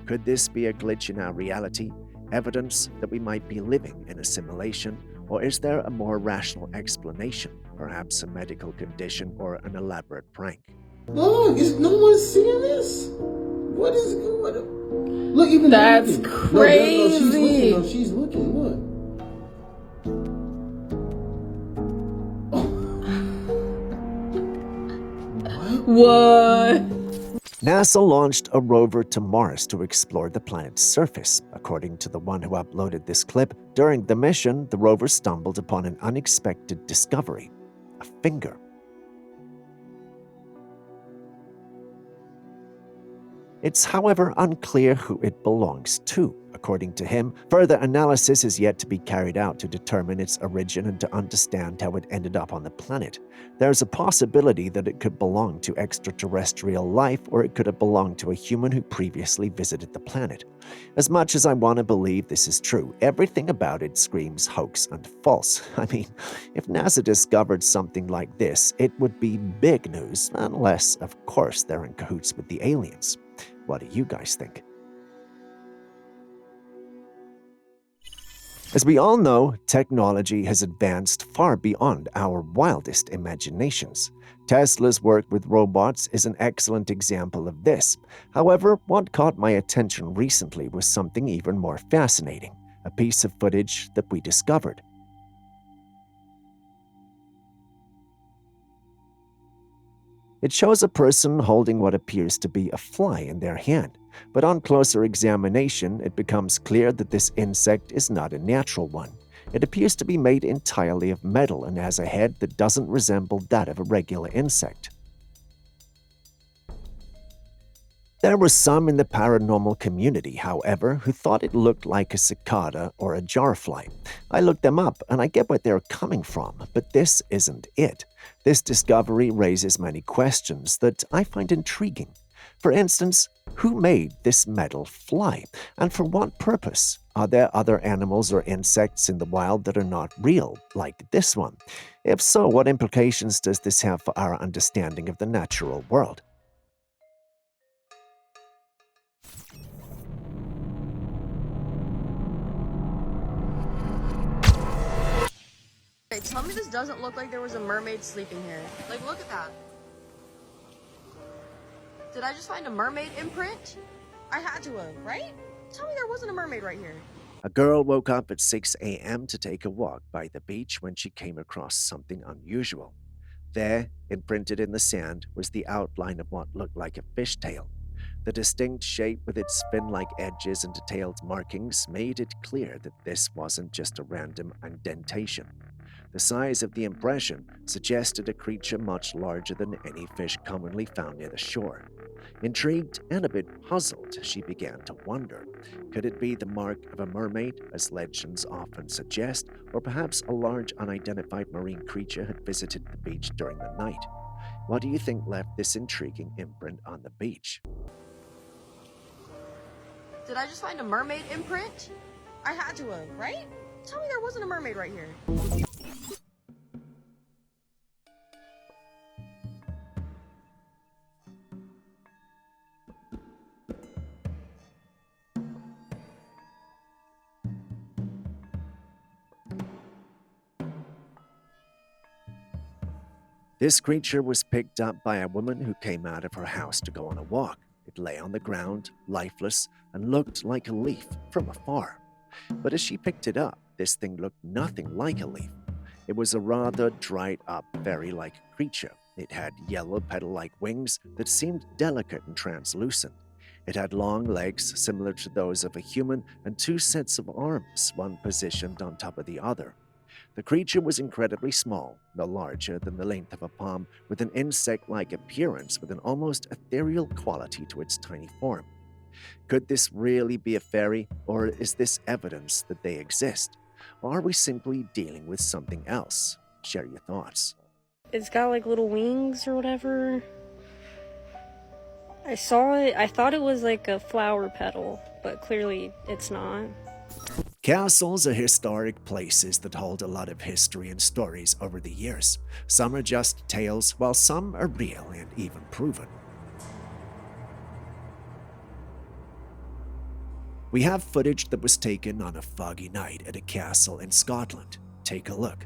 Could this be a glitch in our reality? Evidence that we might be living in a simulation? Or is there a more rational explanation, perhaps a medical condition or an elaborate prank? Look, is no one seeing this? What is going on? Look, even that's looking. crazy. No, she's looking. Look. What? NASA launched a rover to Mars to explore the planet's surface. According to the one who uploaded this clip, during the mission, the rover stumbled upon an unexpected discovery: a finger. It's, however, unclear who it belongs to. According to him, further analysis is yet to be carried out to determine its origin and to understand how it ended up on the planet. There's a possibility that it could belong to extraterrestrial life, or it could have belonged to a human who previously visited the planet. As much as I want to believe this is true, everything about it screams hoax and false. I mean, if NASA discovered something like this, it would be big news, unless, of course, they're in cahoots with the aliens. What do you guys think? As we all know, technology has advanced far beyond our wildest imaginations. Tesla's work with robots is an excellent example of this. However, what caught my attention recently was something even more fascinating: a piece of footage that we discovered. It shows a person holding what appears to be a fly in their hand, but on closer examination, it becomes clear that this insect is not a natural one. It appears to be made entirely of metal and has a head that doesn't resemble that of a regular insect. There were some in the paranormal community, however, who thought it looked like a cicada or a jarfly. I looked them up and I get where they're coming from, but this isn't it. This discovery raises many questions that I find intriguing. For instance, who made this metal fly, and for what purpose? Are there other animals or insects in the wild that are not real, like this one? If so, what implications does this have for our understanding of the natural world? Hey, tell me this doesn't look like there was a mermaid sleeping here. Like, look at that. Did I just find a mermaid imprint? I had to have, right? Tell me there wasn't a mermaid right here. A girl woke up at 6 a.m. to take a walk by the beach when she came across something unusual. There, imprinted in the sand, was the outline of what looked like a fishtail. The distinct shape with its fin-like edges and detailed markings made it clear that this wasn't just a random indentation. The size of the impression suggested a creature much larger than any fish commonly found near the shore. Intrigued and a bit puzzled, she began to wonder. Could it be the mark of a mermaid, as legends often suggest, or perhaps a large unidentified marine creature had visited the beach during the night? What do you think left this intriguing imprint on the beach? Did I just find a mermaid imprint? I had to have, right? Tell me there wasn't a mermaid right here. This creature was picked up by a woman who came out of her house to go on a walk. It lay on the ground, lifeless, and looked like a leaf from afar. But as she picked it up, this thing looked nothing like a leaf. It was a rather dried-up, fairy-like creature. It had yellow petal-like wings that seemed delicate and translucent. It had long legs similar to those of a human and two sets of arms, one positioned on top of the other. The creature was incredibly small, no larger than the length of a palm, with an insect-like appearance with an almost ethereal quality to its tiny form. Could this really be a fairy, or is this evidence that they exist? Or are we simply dealing with something else? Share your thoughts. It's got like little wings or whatever. I saw it, I thought it was like a flower petal, but clearly it's not. Castles are historic places that hold a lot of history and stories over the years. Some are just tales, while some are real and even proven. We have footage that was taken on a foggy night at a castle in Scotland. take a look.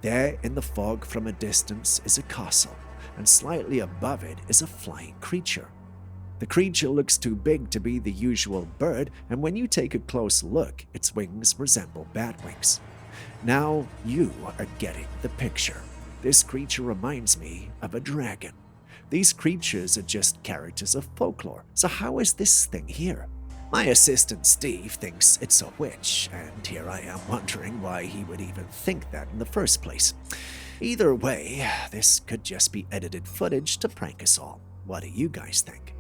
There in the fog from a distance is a castle, and slightly above it is a flying creature. The creature looks too big to be the usual bird, and when you take a close look, its wings resemble bat wings. Now you are getting the picture. This creature reminds me of a dragon. These creatures are just characters of folklore, so how is this thing here? My assistant Steve thinks it's a witch, and here I am wondering why he would even think that in the first place. Either way, this could just be edited footage to prank us all. What do you guys think?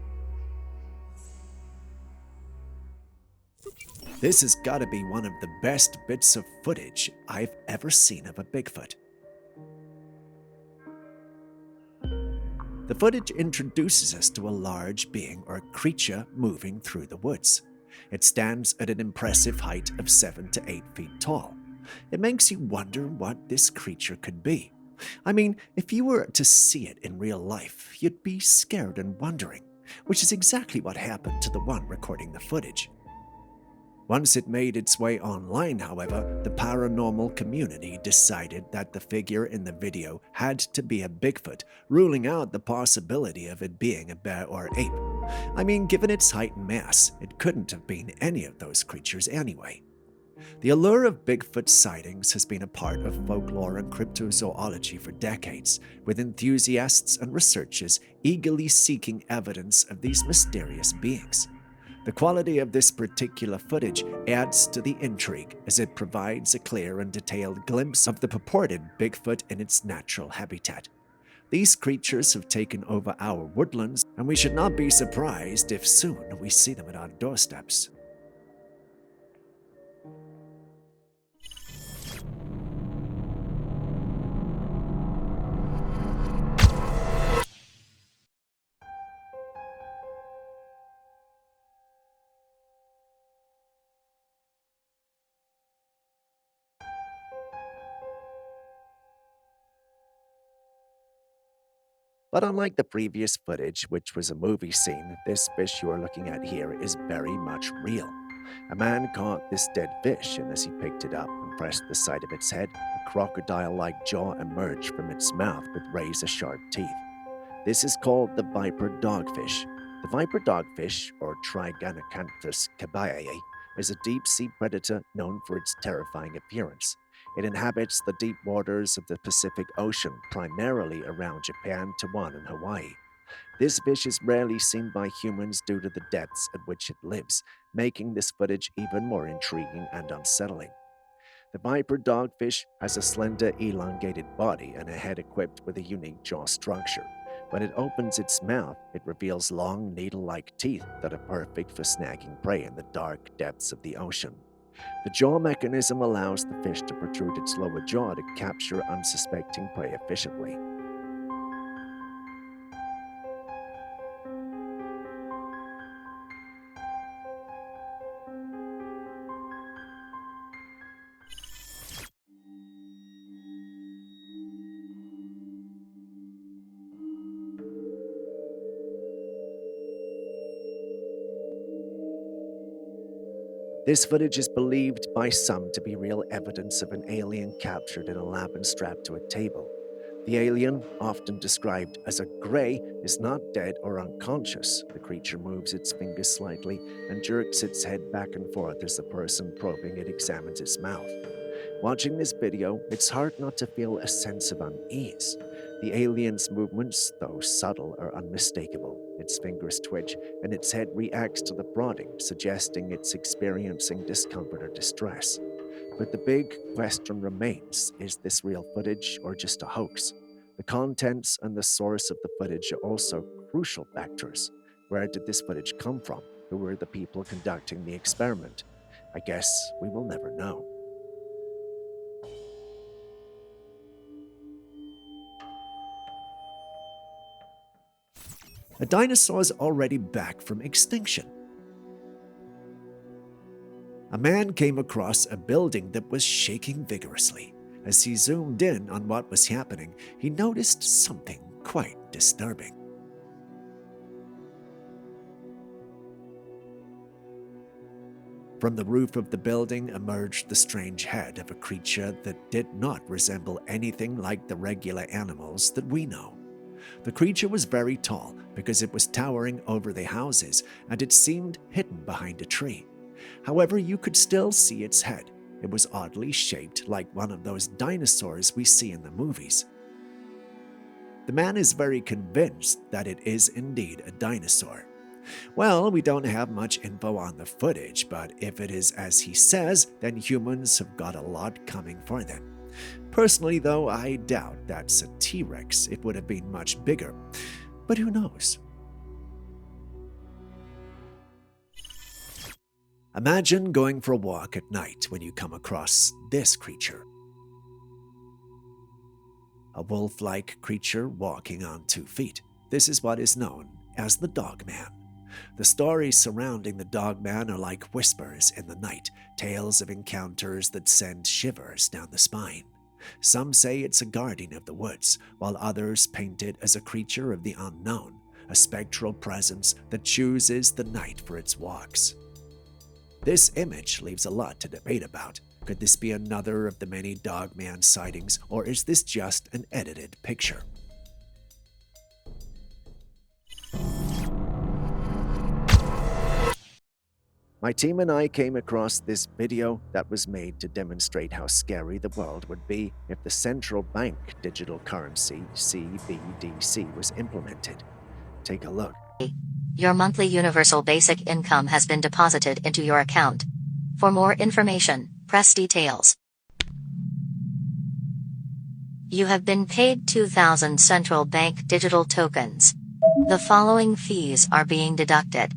This has got to be one of the best bits of footage I've ever seen of a Bigfoot. The footage introduces us to a large being or creature moving through the woods. It stands at an impressive height of 7 to 8 feet tall. It makes you wonder what this creature could be. I mean, if you were to see it in real life, you'd be scared and wondering, which is exactly what happened to the one recording the footage. Once it made its way online, however, the paranormal community decided that the figure in the video had to be a Bigfoot, ruling out the possibility of it being a bear or ape. I mean, given its height and mass, it couldn't have been any of those creatures anyway. The allure of Bigfoot sightings has been a part of folklore and cryptozoology for decades, with enthusiasts and researchers eagerly seeking evidence of these mysterious beings. The quality of this particular footage adds to the intrigue as it provides a clear and detailed glimpse of the purported Bigfoot in its natural habitat. These creatures have taken over our woodlands, and we should not be surprised if soon we see them at our doorsteps. But unlike the previous footage, which was a movie scene, this fish you are looking at here is very much real. A man caught this dead fish, and as he picked it up and pressed the side of its head, a crocodile-like jaw emerged from its mouth with razor-sharp teeth. This is called the viper dogfish. The viper dogfish, or Trailcam cabiae, is a deep-sea predator known for its terrifying appearance. It inhabits the deep waters of the Pacific Ocean, primarily around Japan, Taiwan, and Hawaii. This fish is rarely seen by humans due to the depths at which it lives, making this footage even more intriguing and unsettling. The viper dogfish has a slender, elongated body and a head equipped with a unique jaw structure. When it opens its mouth, it reveals long, needle-like teeth that are perfect for snagging prey in the dark depths of the ocean. The jaw mechanism allows the fish to protrude its lower jaw to capture unsuspecting prey efficiently. This footage is believed by some to be real evidence of an alien captured in a lab and strapped to a table. The alien, often described as a grey, is not dead or unconscious. The creature moves its fingers slightly and jerks its head back and forth as the person probing it examines its mouth. Watching this video, it's hard not to feel a sense of unease. The alien's movements, though subtle, are unmistakable. Its fingers twitch, and its head reacts to the prodding, suggesting it's experiencing discomfort or distress. But the big question remains, is this real footage or just a hoax? The contents and the source of the footage are also crucial factors. Where did this footage come from? Who were the people conducting the experiment? I guess we will never know. A dinosaur is already back from extinction. A man came across a building that was shaking vigorously. As he zoomed in on what was happening, he noticed something quite disturbing. From the roof of the building emerged the strange head of a creature that did not resemble anything like the regular animals that we know. The creature was very tall because it was towering over the houses, and it seemed hidden behind a tree. However, you could still see its head. It was oddly shaped like one of those dinosaurs we see in the movies. The man is very convinced that it is indeed a dinosaur. Well, we don't have much info on the footage, but if it is as he says, then humans have got a lot coming for them. Personally, though, I doubt that's a T-Rex. It would have been much bigger. But who knows? Imagine going for a walk at night when you come across this creature. A wolf-like creature walking on 2 feet. This is what is known as the Dogman. The stories surrounding the Dogman are like whispers in the night, tales of encounters that send shivers down the spine. Some say it's a guardian of the woods, while others paint it as a creature of the unknown, a spectral presence that chooses the night for its walks. This image leaves a lot to debate about. Could this be another of the many Dogman sightings, or is this just an edited picture? My team and I came across this video that was made to demonstrate how scary the world would be if the central bank digital currency, CBDC, was implemented. Take a look. Your monthly universal basic income has been deposited into your account. For more information, press details. You have been paid 2,000 central bank digital tokens. The following fees are being deducted: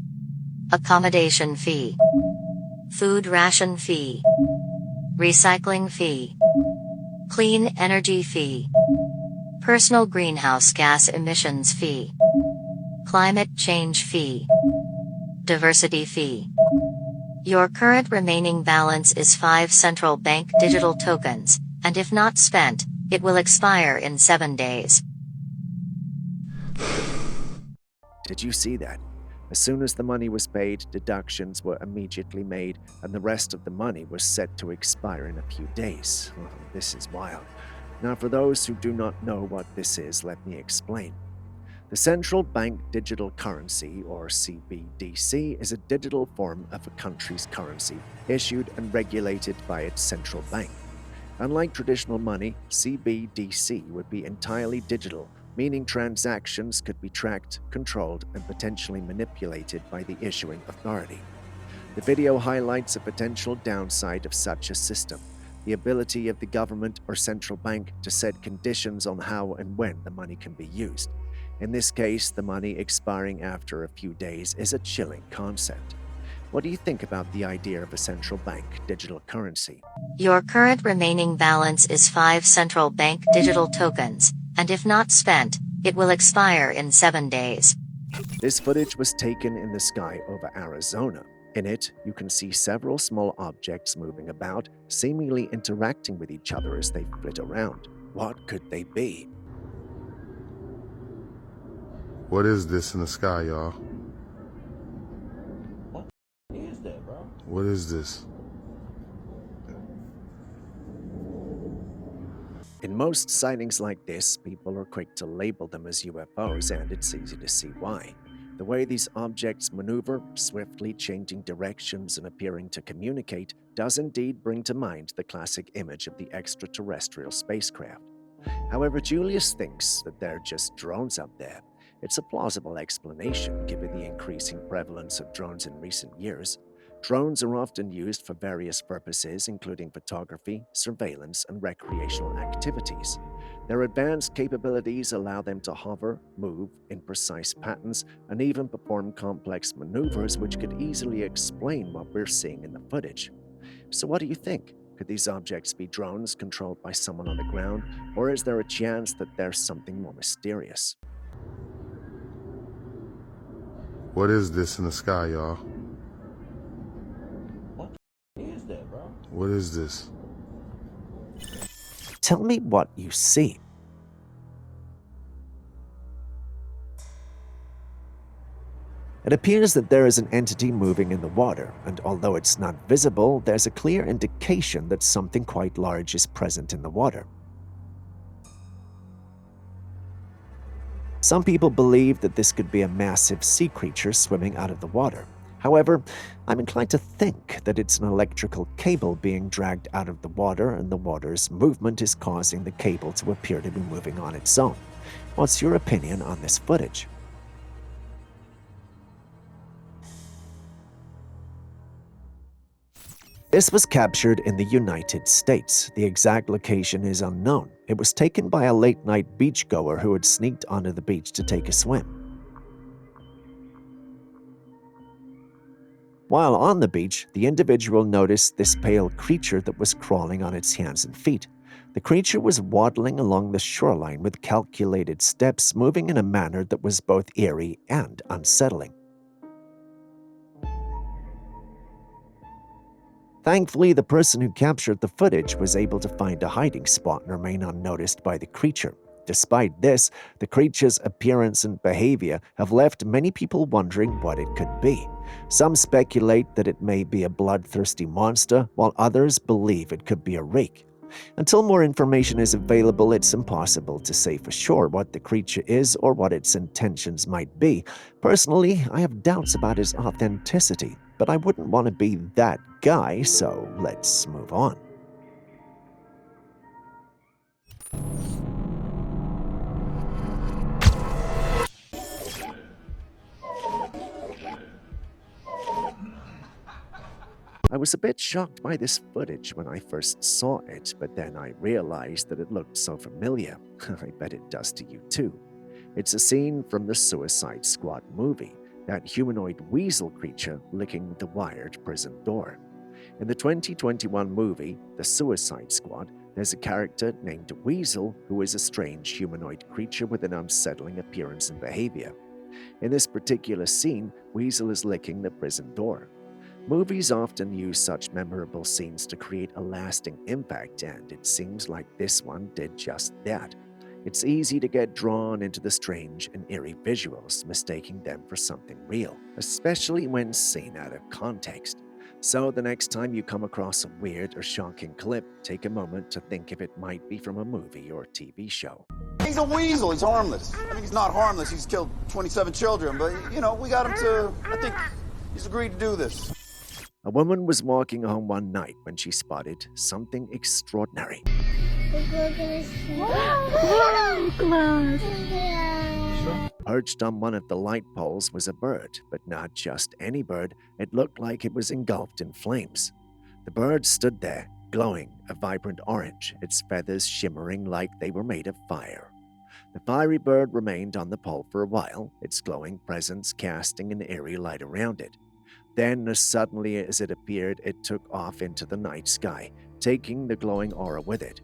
accommodation fee, food ration fee, recycling fee, clean energy fee, personal greenhouse gas emissions fee, climate change fee, diversity fee. Your current remaining balance is 5 central bank digital tokens, and if not spent, it will expire in 7 days. Did you see that? As soon as the money was paid, deductions were immediately made, and the rest of the money was set to expire in a few days. Oh, this is wild. Now, for those who do not know what this is, let me explain. The Central Bank Digital Currency, or CBDC, is a digital form of a country's currency, issued and regulated by its central bank. Unlike traditional money, CBDC would be entirely digital, meaning transactions could be tracked, controlled, and potentially manipulated by the issuing authority. The video highlights a potential downside of such a system: the ability of the government or central bank to set conditions on how and when the money can be used. In this case, the money expiring after a few days is a chilling concept. What do you think about the idea of a central bank digital currency? Your current remaining balance is 5 central bank digital tokens, and if not spent, it will expire in 7 days. This footage was taken in the sky over Arizona. In it, you can see several small objects moving about, seemingly interacting with each other as they flit around. What could they be? What is this in the sky, y'all? What is that, bro? What is this? In most sightings like this, people are quick to label them as UFOs, and it's easy to see why. The way these objects maneuver, swiftly changing directions and appearing to communicate, does indeed bring to mind the classic image of the extraterrestrial spacecraft. However, Julius thinks that they're just drones up there. It's a plausible explanation given the increasing prevalence of drones in recent years. Drones are often used for various purposes, including photography, surveillance, and recreational activities. Their advanced capabilities allow them to hover, move in precise patterns, and even perform complex maneuvers which could easily explain what we're seeing in the footage. So what do you think? Could these objects be drones controlled by someone on the ground, or is there a chance that there's something more mysterious? What is this in the sky, y'all? What is that, bro? What is this? Tell me what you see. It appears that there is an entity moving in the water, and although it's not visible, there's a clear indication that something quite large is present in the water. Some people believe that this could be a massive sea creature swimming out of the water. However, I'm inclined to think that it's an electrical cable being dragged out of the water, and the water's movement is causing the cable to appear to be moving on its own. What's your opinion on this footage? This was captured in the United States. The exact location is unknown. It was taken by a late-night beachgoer who had sneaked onto the beach to take a swim. While on the beach, the individual noticed this pale creature that was crawling on its hands and feet. The creature was waddling along the shoreline with calculated steps, moving in a manner that was both eerie and unsettling. Thankfully, the person who captured the footage was able to find a hiding spot and remain unnoticed by the creature. Despite this, the creature's appearance and behavior have left many people wondering what it could be. Some speculate that it may be a bloodthirsty monster, while others believe it could be a rake. Until more information is available, it's impossible to say for sure what the creature is or what its intentions might be. Personally, I have doubts about its authenticity, but I wouldn't want to be that guy, so let's move on. I was a bit shocked by this footage when I first saw it, but then I realized that it looked so familiar. I bet it does to you too. It's a scene from the Suicide Squad movie, that humanoid weasel creature licking the wired prison door. In the 2021 movie, The Suicide Squad, there's a character named Weasel who is a strange humanoid creature with an unsettling appearance and behavior. In this particular scene, Weasel is licking the prison door. Movies often use such memorable scenes to create a lasting impact, and it seems like this one did just that. It's easy to get drawn into the strange and eerie visuals, mistaking them for something real, especially when seen out of context. So the next time you come across a weird or shocking clip, take a moment to think if it might be from a movie or TV show. He's a weasel. He's harmless. I mean, he's not harmless. He's killed 27 children, but, we got him to, I think he's agreed to do this. A woman was walking home one night when she spotted something extraordinary. Perched on one of the light poles was a bird, but not just any bird. It looked like it was engulfed in flames. The bird stood there, glowing a vibrant orange, its feathers shimmering like they were made of fire. The fiery bird remained on the pole for a while, its glowing presence casting an eerie light around it. Then, as suddenly as it appeared, it took off into the night sky, taking the glowing aura with it.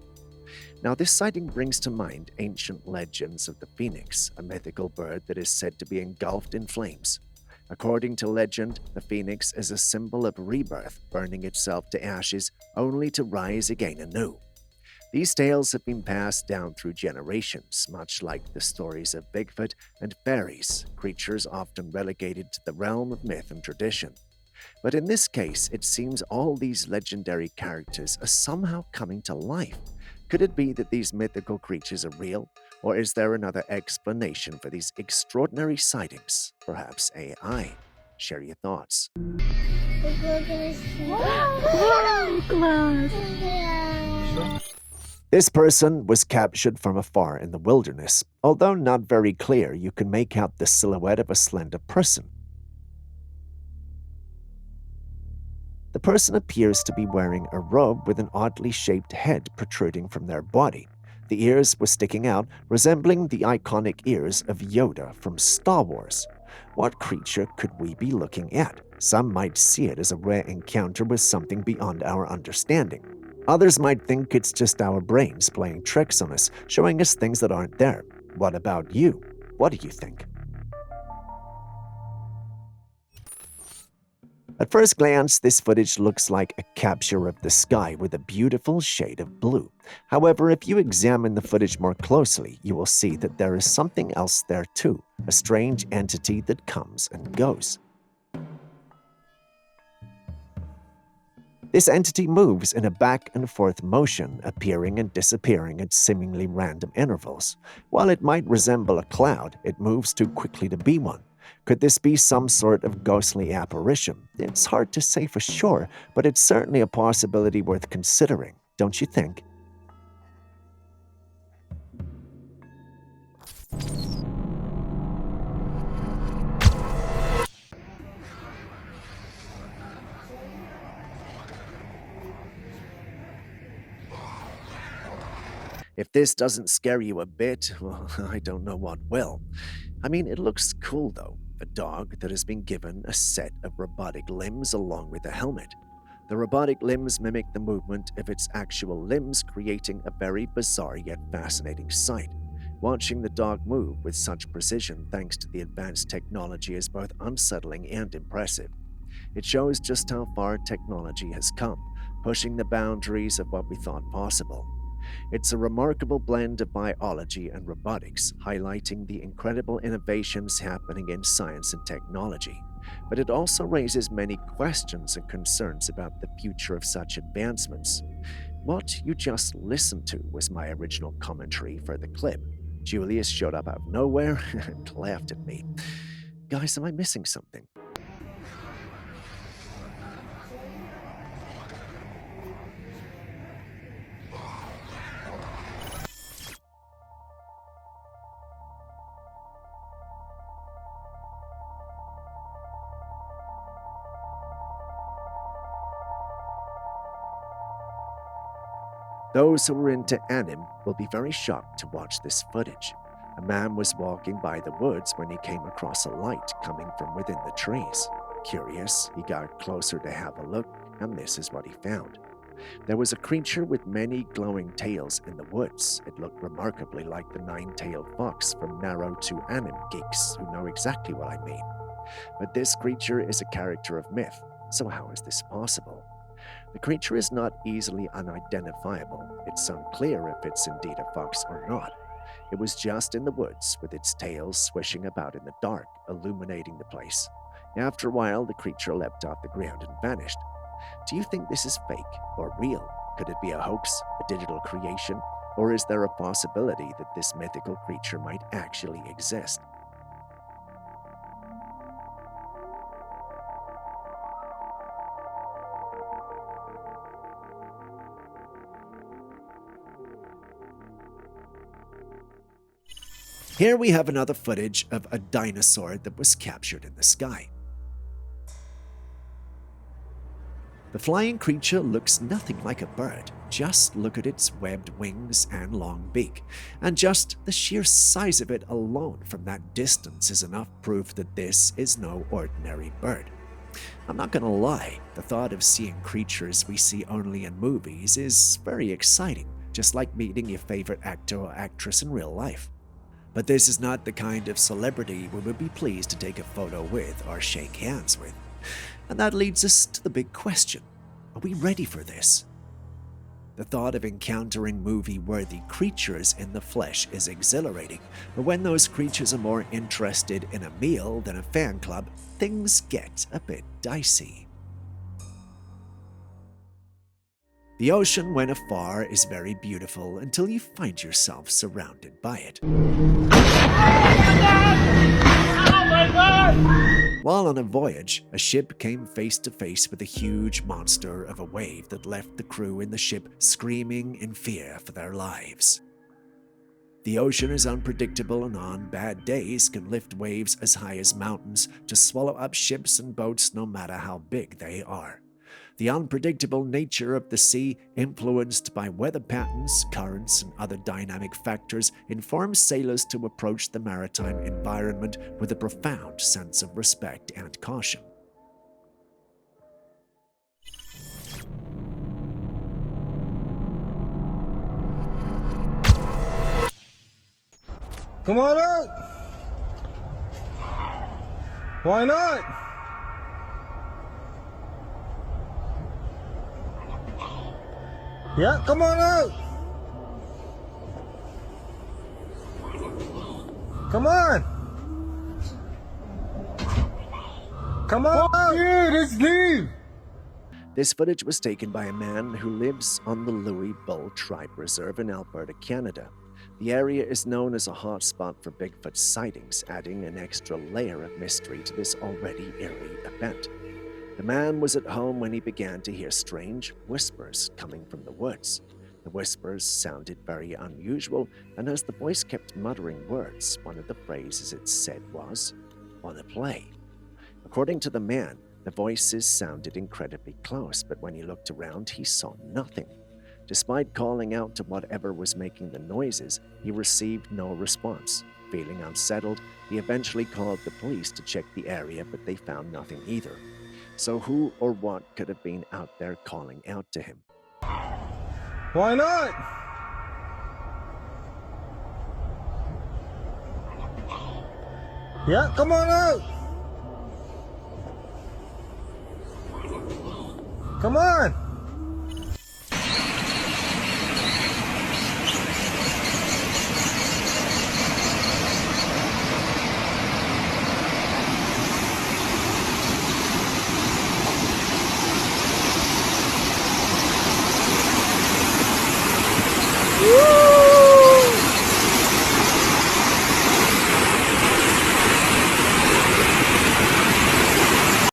Now, this sighting brings to mind ancient legends of the phoenix, a mythical bird that is said to be engulfed in flames. According to legend, the phoenix is a symbol of rebirth, burning itself to ashes only to rise again anew. These tales have been passed down through generations, much like the stories of Bigfoot and fairies, creatures often relegated to the realm of myth and tradition. But in this case, it seems all these legendary characters are somehow coming to life. Could it be that these mythical creatures are real, or is there another explanation for these extraordinary sightings? Perhaps AI? Share your thoughts. This person was captured from afar in the wilderness. Although not very clear, you can make out the silhouette of a slender person. The person appears to be wearing a robe with an oddly shaped head protruding from their body. The ears were sticking out, resembling the iconic ears of Yoda from Star Wars. What creature could we be looking at? Some might see it as a rare encounter with something beyond our understanding. Others might think it's just our brains playing tricks on us, showing us things that aren't there. What about you? What do you think? At first glance, this footage looks like a capture of the sky with a beautiful shade of blue. However, if you examine the footage more closely, you will see that there is something else there too, a strange entity that comes and goes. This entity moves in a back and forth motion, appearing and disappearing at seemingly random intervals. While it might resemble a cloud, it moves too quickly to be one. Could this be some sort of ghostly apparition? It's hard to say for sure, but it's certainly a possibility worth considering, don't you think? If this doesn't scare you a bit, well, I don't know what will. I mean, it looks cool though. A dog that has been given a set of robotic limbs along with a helmet. The robotic limbs mimic the movement of its actual limbs, creating a very bizarre yet fascinating sight. Watching the dog move with such precision thanks to the advanced technology is both unsettling and impressive. It shows just how far technology has come, pushing the boundaries of what we thought possible. It's a remarkable blend of biology and robotics, highlighting the incredible innovations happening in science and technology. But it also raises many questions and concerns about the future of such advancements. What you just listened to was my original commentary for the clip. Julius showed up out of nowhere and laughed at me. Guys, am I missing something? Those who are into anime will be very shocked to watch this footage. A man was walking by the woods when he came across a light coming from within the trees. Curious, he got closer to have a look, and this is what he found. There was a creature with many glowing tails in the woods. It looked remarkably like the nine-tailed fox from Narrow to anime geeks who know exactly what I mean. But this creature is a character of myth, so how is this possible? The creature is not easily unidentifiable. It's unclear if it's indeed a fox or not. It was just in the woods, with its tail swishing about in the dark, illuminating the place. After a while, the creature leapt off the ground and vanished. Do you think this is fake or real? Could it be a hoax, a digital creation? Or is there a possibility that this mythical creature might actually exist? Here we have another footage of a dinosaur that was captured in the sky. The flying creature looks nothing like a bird. Just look at its webbed wings and long beak. And just the sheer size of it alone from that distance is enough proof that this is no ordinary bird. I'm not gonna lie, the thought of seeing creatures we see only in movies is very exciting, just like meeting your favorite actor or actress in real life. But this is not the kind of celebrity we would be pleased to take a photo with or shake hands with. And that leads us to the big question. Are we ready for this? The thought of encountering movie-worthy creatures in the flesh is exhilarating, but when those creatures are more interested in a meal than a fan club, things get a bit dicey. The ocean when afar is very beautiful until you find yourself surrounded by it. While on a voyage, a ship came face to face with a huge monster of a wave that left the crew in the ship screaming in fear for their lives. The ocean is unpredictable and on bad days can lift waves as high as mountains to swallow up ships and boats no matter how big they are. The unpredictable nature of the sea, influenced by weather patterns, currents, and other dynamic factors, informs sailors to approach the maritime environment with a profound sense of respect and caution. Come on up! Why not? Yeah, come on out. Come on. Come on. Yeah, let's leave. This footage was taken by a man who lives on the Louis Bull Tribe Reserve in Alberta, Canada. The area is known as a hotspot for Bigfoot sightings, adding an extra layer of mystery to this already eerie event. The man was at home when he began to hear strange whispers coming from the woods. The whispers sounded very unusual, and as the voice kept muttering words, one of the phrases it said was, "Wanna play?" According to the man, the voices sounded incredibly close, but when he looked around, he saw nothing. Despite calling out to whatever was making the noises, he received no response. Feeling unsettled, he eventually called the police to check the area, but they found nothing either. So who or what could have been out there calling out to him? Why not? Yeah, come on out. Come on.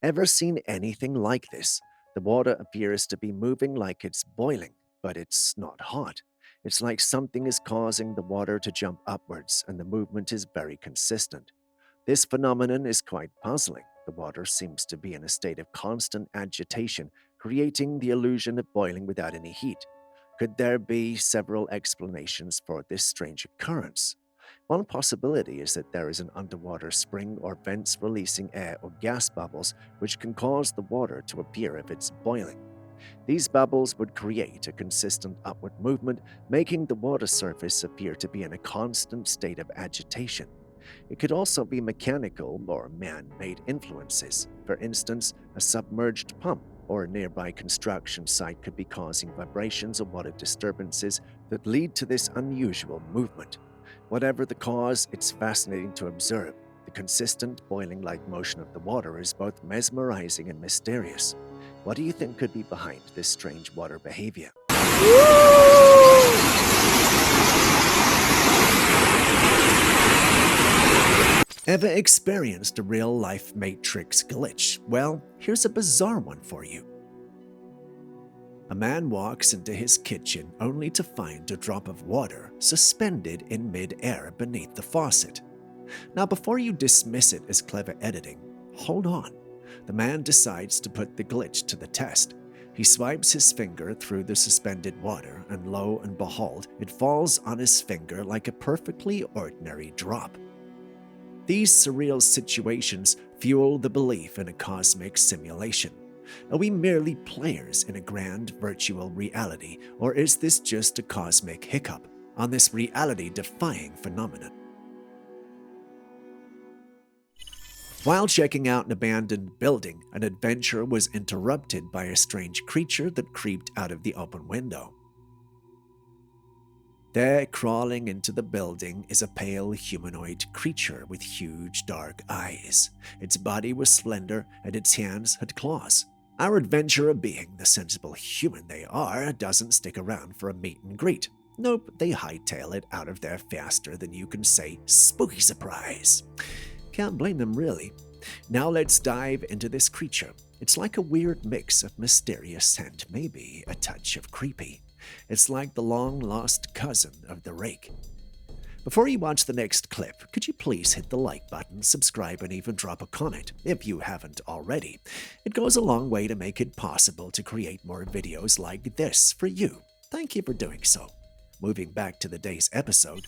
Ever seen anything like this? The water appears to be moving like it's boiling, but it's not hot. It's like something is causing the water to jump upwards, and the movement is very consistent. This phenomenon is quite puzzling. The water seems to be in a state of constant agitation, creating the illusion of boiling without any heat. Could there be several explanations for this strange occurrence? One possibility is that there is an underwater spring or vents releasing air or gas bubbles which can cause the water to appear if it's boiling. These bubbles would create a consistent upward movement, making the water surface appear to be in a constant state of agitation. It could also be mechanical or man-made influences. For instance, a submerged pump or a nearby construction site could be causing vibrations or water disturbances that lead to this unusual movement. Whatever the cause, it's fascinating to observe. The consistent boiling-like motion of the water is both mesmerizing and mysterious. What do you think could be behind this strange water behavior? Ever experienced a real-life Matrix glitch? Well, here's a bizarre one for you. A man walks into his kitchen only to find a drop of water suspended in mid-air beneath the faucet. Now, before you dismiss it as clever editing, hold on. The man decides to put the glitch to the test. He swipes his finger through the suspended water, and lo and behold, it falls on his finger like a perfectly ordinary drop. These surreal situations fuel the belief in a cosmic simulation. Are we merely players in a grand virtual reality, or is this just a cosmic hiccup on this reality-defying phenomenon? While checking out an abandoned building, an adventurer was interrupted by a strange creature that creeped out of the open window. There, crawling into the building, is a pale humanoid creature with huge dark eyes. Its body was slender, and its hands had claws. Our adventurer, being the sensible human they are, doesn't stick around for a meet and greet. Nope, they hightail it out of there faster than you can say, "Spooky surprise." Can't blame them, really. Now let's dive into this creature. It's like a weird mix of mysterious and maybe a touch of creepy. It's like the long-lost cousin of the rake. Before you watch the next clip, could you please hit the like button, subscribe, and even drop a comment if you haven't already? It goes a long way to make it possible to create more videos like this for you. Thank you for doing so. Moving back to the day's episode.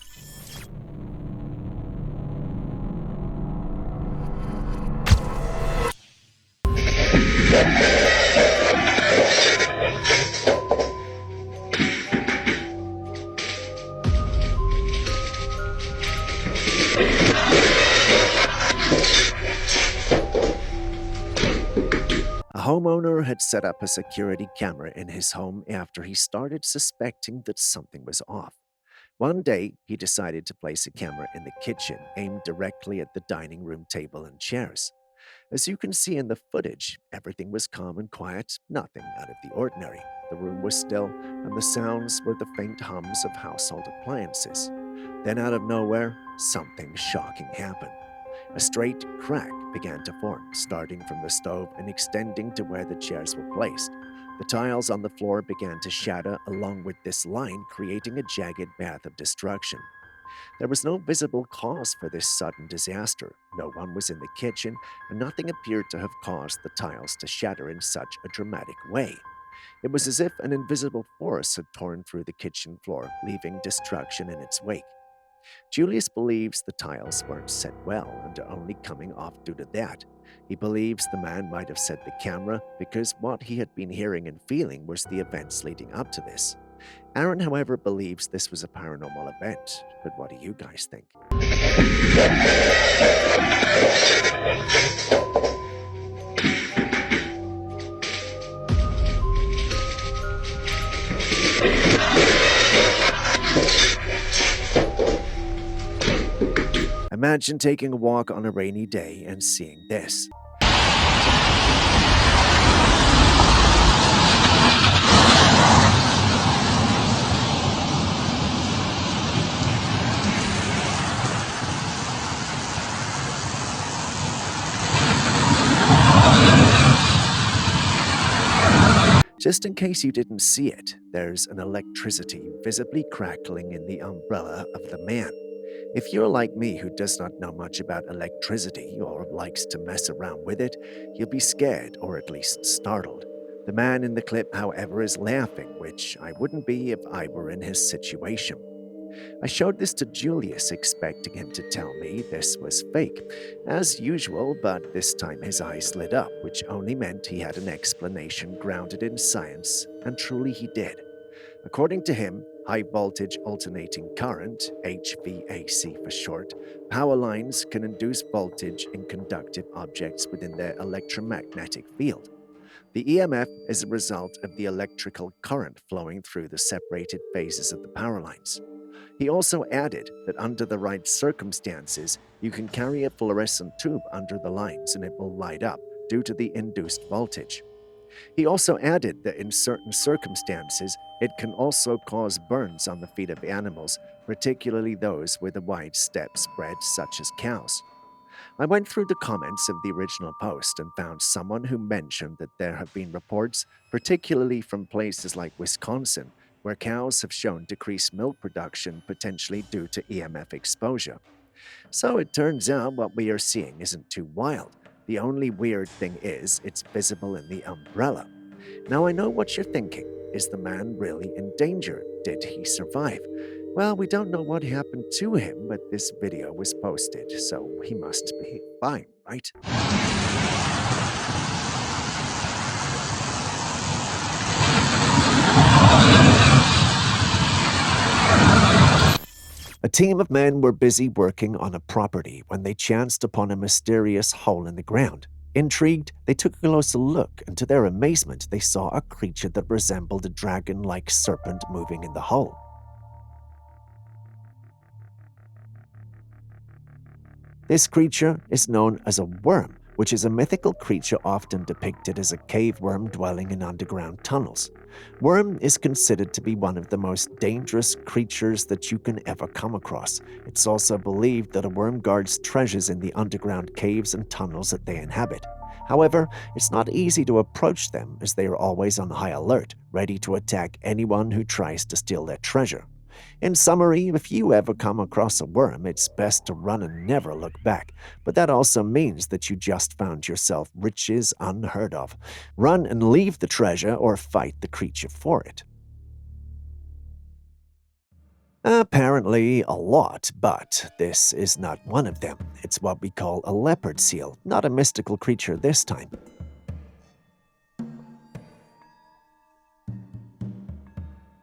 A homeowner had set up a security camera in his home after he started suspecting that something was off. One day, he decided to place a camera in the kitchen aimed directly at the dining room table and chairs. As you can see in the footage, everything was calm and quiet, nothing out of the ordinary. The room was still, and the sounds were the faint hums of household appliances. Then out of nowhere, something shocking happened. A straight crack began to form, starting from the stove and extending to where the chairs were placed. The tiles on the floor began to shatter along with this line, creating a jagged path of destruction. There was no visible cause for this sudden disaster. No one was in the kitchen, and nothing appeared to have caused the tiles to shatter in such a dramatic way. It was as if an invisible force had torn through the kitchen floor, leaving destruction in its wake. Julius believes the tiles weren't set well and are only coming off due to that. He believes the man might have set the camera because what he had been hearing and feeling was the events leading up to this. Aaron, however, believes this was a paranormal event, but what do you guys think? Imagine taking a walk on a rainy day and seeing this. Just in case you didn't see it, there's an electricity visibly crackling in the umbrella of the man. If you're like me who does not know much about electricity or likes to mess around with it, you'll be scared or at least startled. The man in the clip, however, is laughing, which I wouldn't be if I were in his situation. I showed this to Julius, expecting him to tell me this was fake, as usual, but this time his eyes lit up, which only meant he had an explanation grounded in science, and truly he did. According to him, high voltage alternating current, HVAC for short, power lines can induce voltage in conductive objects within their electromagnetic field. The EMF is a result of the electrical current flowing through the separated phases of the power lines. He also added that under the right circumstances, you can carry a fluorescent tube under the lines and it will light up due to the induced voltage. He also added that in certain circumstances, it can also cause burns on the feet of animals, particularly those with a wide steppe spread, such as cows. I went through the comments of the original post and found someone who mentioned that there have been reports, particularly from places like Wisconsin, where cows have shown decreased milk production potentially due to EMF exposure. So it turns out what we are seeing isn't too wild. The only weird thing is it's visible in the umbrella. Now I know what you're thinking. Is the man really in danger? Did he survive? Well, we don't know what happened to him, but this video was posted, so he must be fine, right? A team of men were busy working on a property when they chanced upon a mysterious hole in the ground. Intrigued, they took a closer look, and to their amazement, they saw a creature that resembled a dragon-like serpent moving in the hole. This creature is known as a worm, which is a mythical creature often depicted as a cave worm dwelling in underground tunnels. Worm is considered to be one of the most dangerous creatures that you can ever come across. It's also believed that a worm guards treasures in the underground caves and tunnels that they inhabit. However, it's not easy to approach them as they are always on high alert, ready to attack anyone who tries to steal their treasure. In summary, if you ever come across a worm, it's best to run and never look back. But that also means that you just found yourself riches unheard of. Run and leave the treasure or fight the creature for it. Apparently a lot, but this is not one of them. It's what we call a leopard seal, not a mystical creature this time.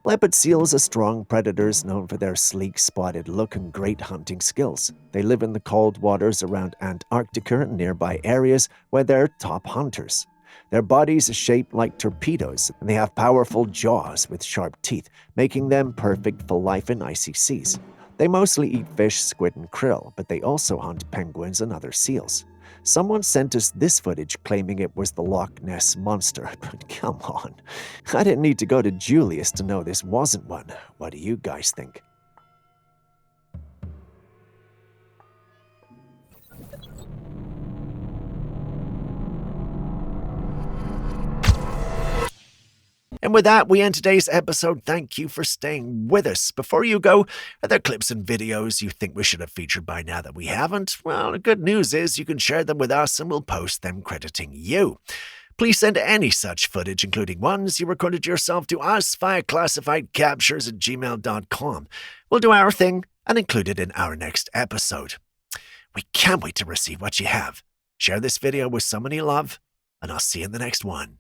Leopard seals are strong predators known for their sleek, spotted look and great hunting skills. They live in the cold waters around Antarctica and nearby areas where they're top hunters. Their bodies are shaped like torpedoes, and they have powerful jaws with sharp teeth, making them perfect for life in icy seas. They mostly eat fish, squid, and krill, but they also hunt penguins and other seals. Someone sent us this footage claiming it was the Loch Ness Monster, but come on. I didn't need to go to Julius to know this wasn't one. What do you guys think? And with that, we end today's episode. Thank you for staying with us. Before you go, are there clips and videos you think we should have featured by now that we haven't? Well, the good news is you can share them with us and we'll post them crediting you. Please send any such footage, including ones you recorded yourself, to us via classifiedcaptures@gmail.com. We'll do our thing and include it in our next episode. We can't wait to receive what you have. Share this video with someone you love, and I'll see you in the next one.